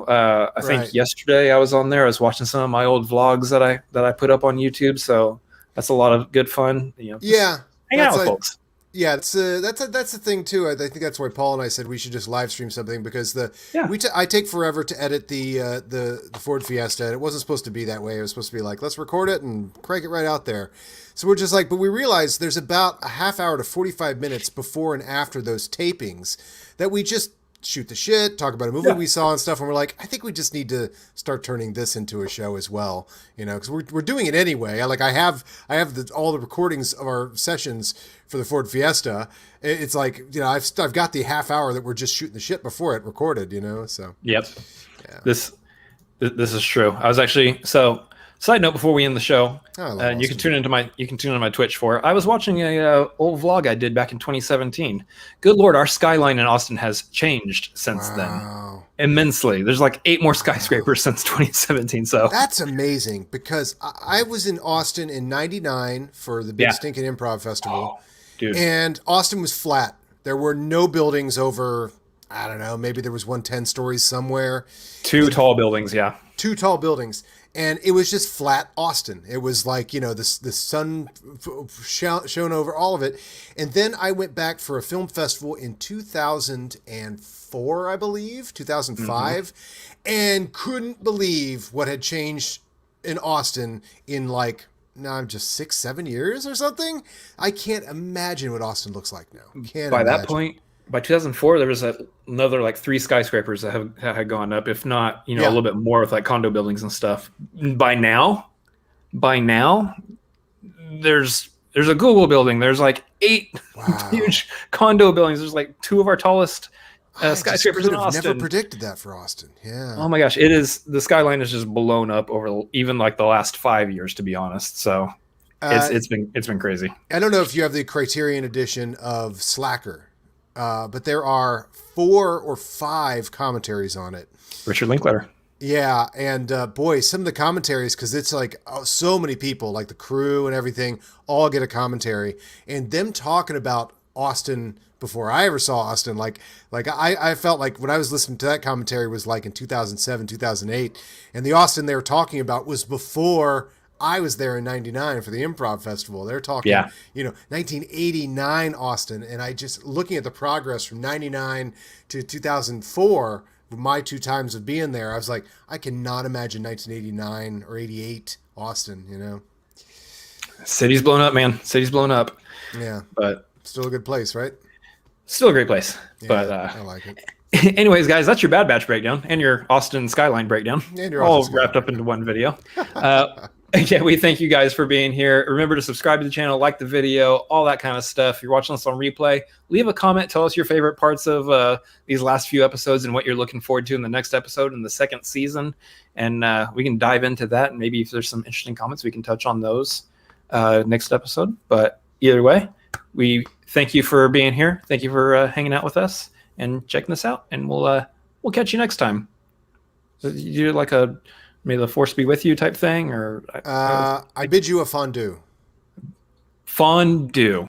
I think yesterday I was on there, I was watching some of my old vlogs that I put up on YouTube, so that's a lot of good fun. Hang out with folks.
Yeah, that's the thing too. I think that's why Paul and I said we should just live stream something because I take forever to edit the Ford Fiesta. And it wasn't supposed to be that way. It was supposed to be like, let's record it and crank it right out there. So we're just like, but we realized there's about a half hour to 45 minutes before and after those tapings that we just shoot the shit, talk about a movie we saw and stuff, and we're like, I think we just need to start turning this into a show as well, because we're doing it anyway. I have all the recordings of our sessions for the Ford Fiesta. It's like, I've got the half hour that we're just shooting the shit before it recorded, so.
Yep. Yeah. This is true. I was actually, side note before we end the show, and you can tune into my Twitch for it. I was watching a old vlog I did back in 2017. Good Lord, our skyline in Austin has changed since then immensely. There's like 8 more skyscrapers since 2017. So
that's amazing because I was in Austin in '99 for the Big Stinkin' Improv Festival,
dude.
And Austin was flat. There were no buildings over. I don't know. Maybe there was 110 stories somewhere.
2 tall buildings. Yeah.
2 tall buildings. And it was just flat Austin. It was like, the sun shone over all of it. And then I went back for a film festival in 2004, I believe, 2005, and couldn't believe what had changed in Austin in just 6-7 years or something. I can't imagine what Austin looks like now.
That point, by 2004, there was another 3 skyscrapers that had gone up, if not, a little bit more with condo buildings and stuff. By now, there's a Google building. There's 8 huge condo buildings. There's 2 of our tallest skyscrapers in Austin.
Never predicted that for Austin. Yeah.
Oh my gosh, it is. The skyline is just blown up over even the last 5 years, to be honest. So it's been crazy.
I don't know if you have the Criterion edition of Slacker. But there are 4 or 5 commentaries on it.
Richard Linklater.
Yeah, and boy, some of the commentaries, because it's so many people, the crew and everything, all get a commentary. And them talking about Austin before I ever saw Austin, I felt like when I was listening to that commentary was in 2007, 2008. And the Austin they were talking about was before I was there in '99 for the Improv Festival. They're talking, 1989 Austin. And I just, looking at the progress from '99 to 2004, my 2 times of being there, I was like, I cannot imagine 1989 or '88 Austin,
City's blown up, man. City's blown up.
Yeah.
But
still a good place, right?
Still a great place.
Yeah,
but
I like it.
Anyways, guys, that's your Bad Batch breakdown and your Austin Skyline breakdown.
And your
all
Austin
wrapped
Skyline
up into one video. Yeah, we thank you guys for being here. Remember to subscribe to the channel, like the video, all that kind of stuff. If you're watching us on replay, leave a comment. Tell us your favorite parts of these last few episodes and what you're looking forward to in the next episode in the second season. And we can dive into that. And maybe if there's some interesting comments, we can touch on those next episode. But either way, we thank you for being here. Thank you for hanging out with us and checking this out. And we'll catch you next time. You're like a may the force be with you type thing, or
I bid you a fondue.
Fondue.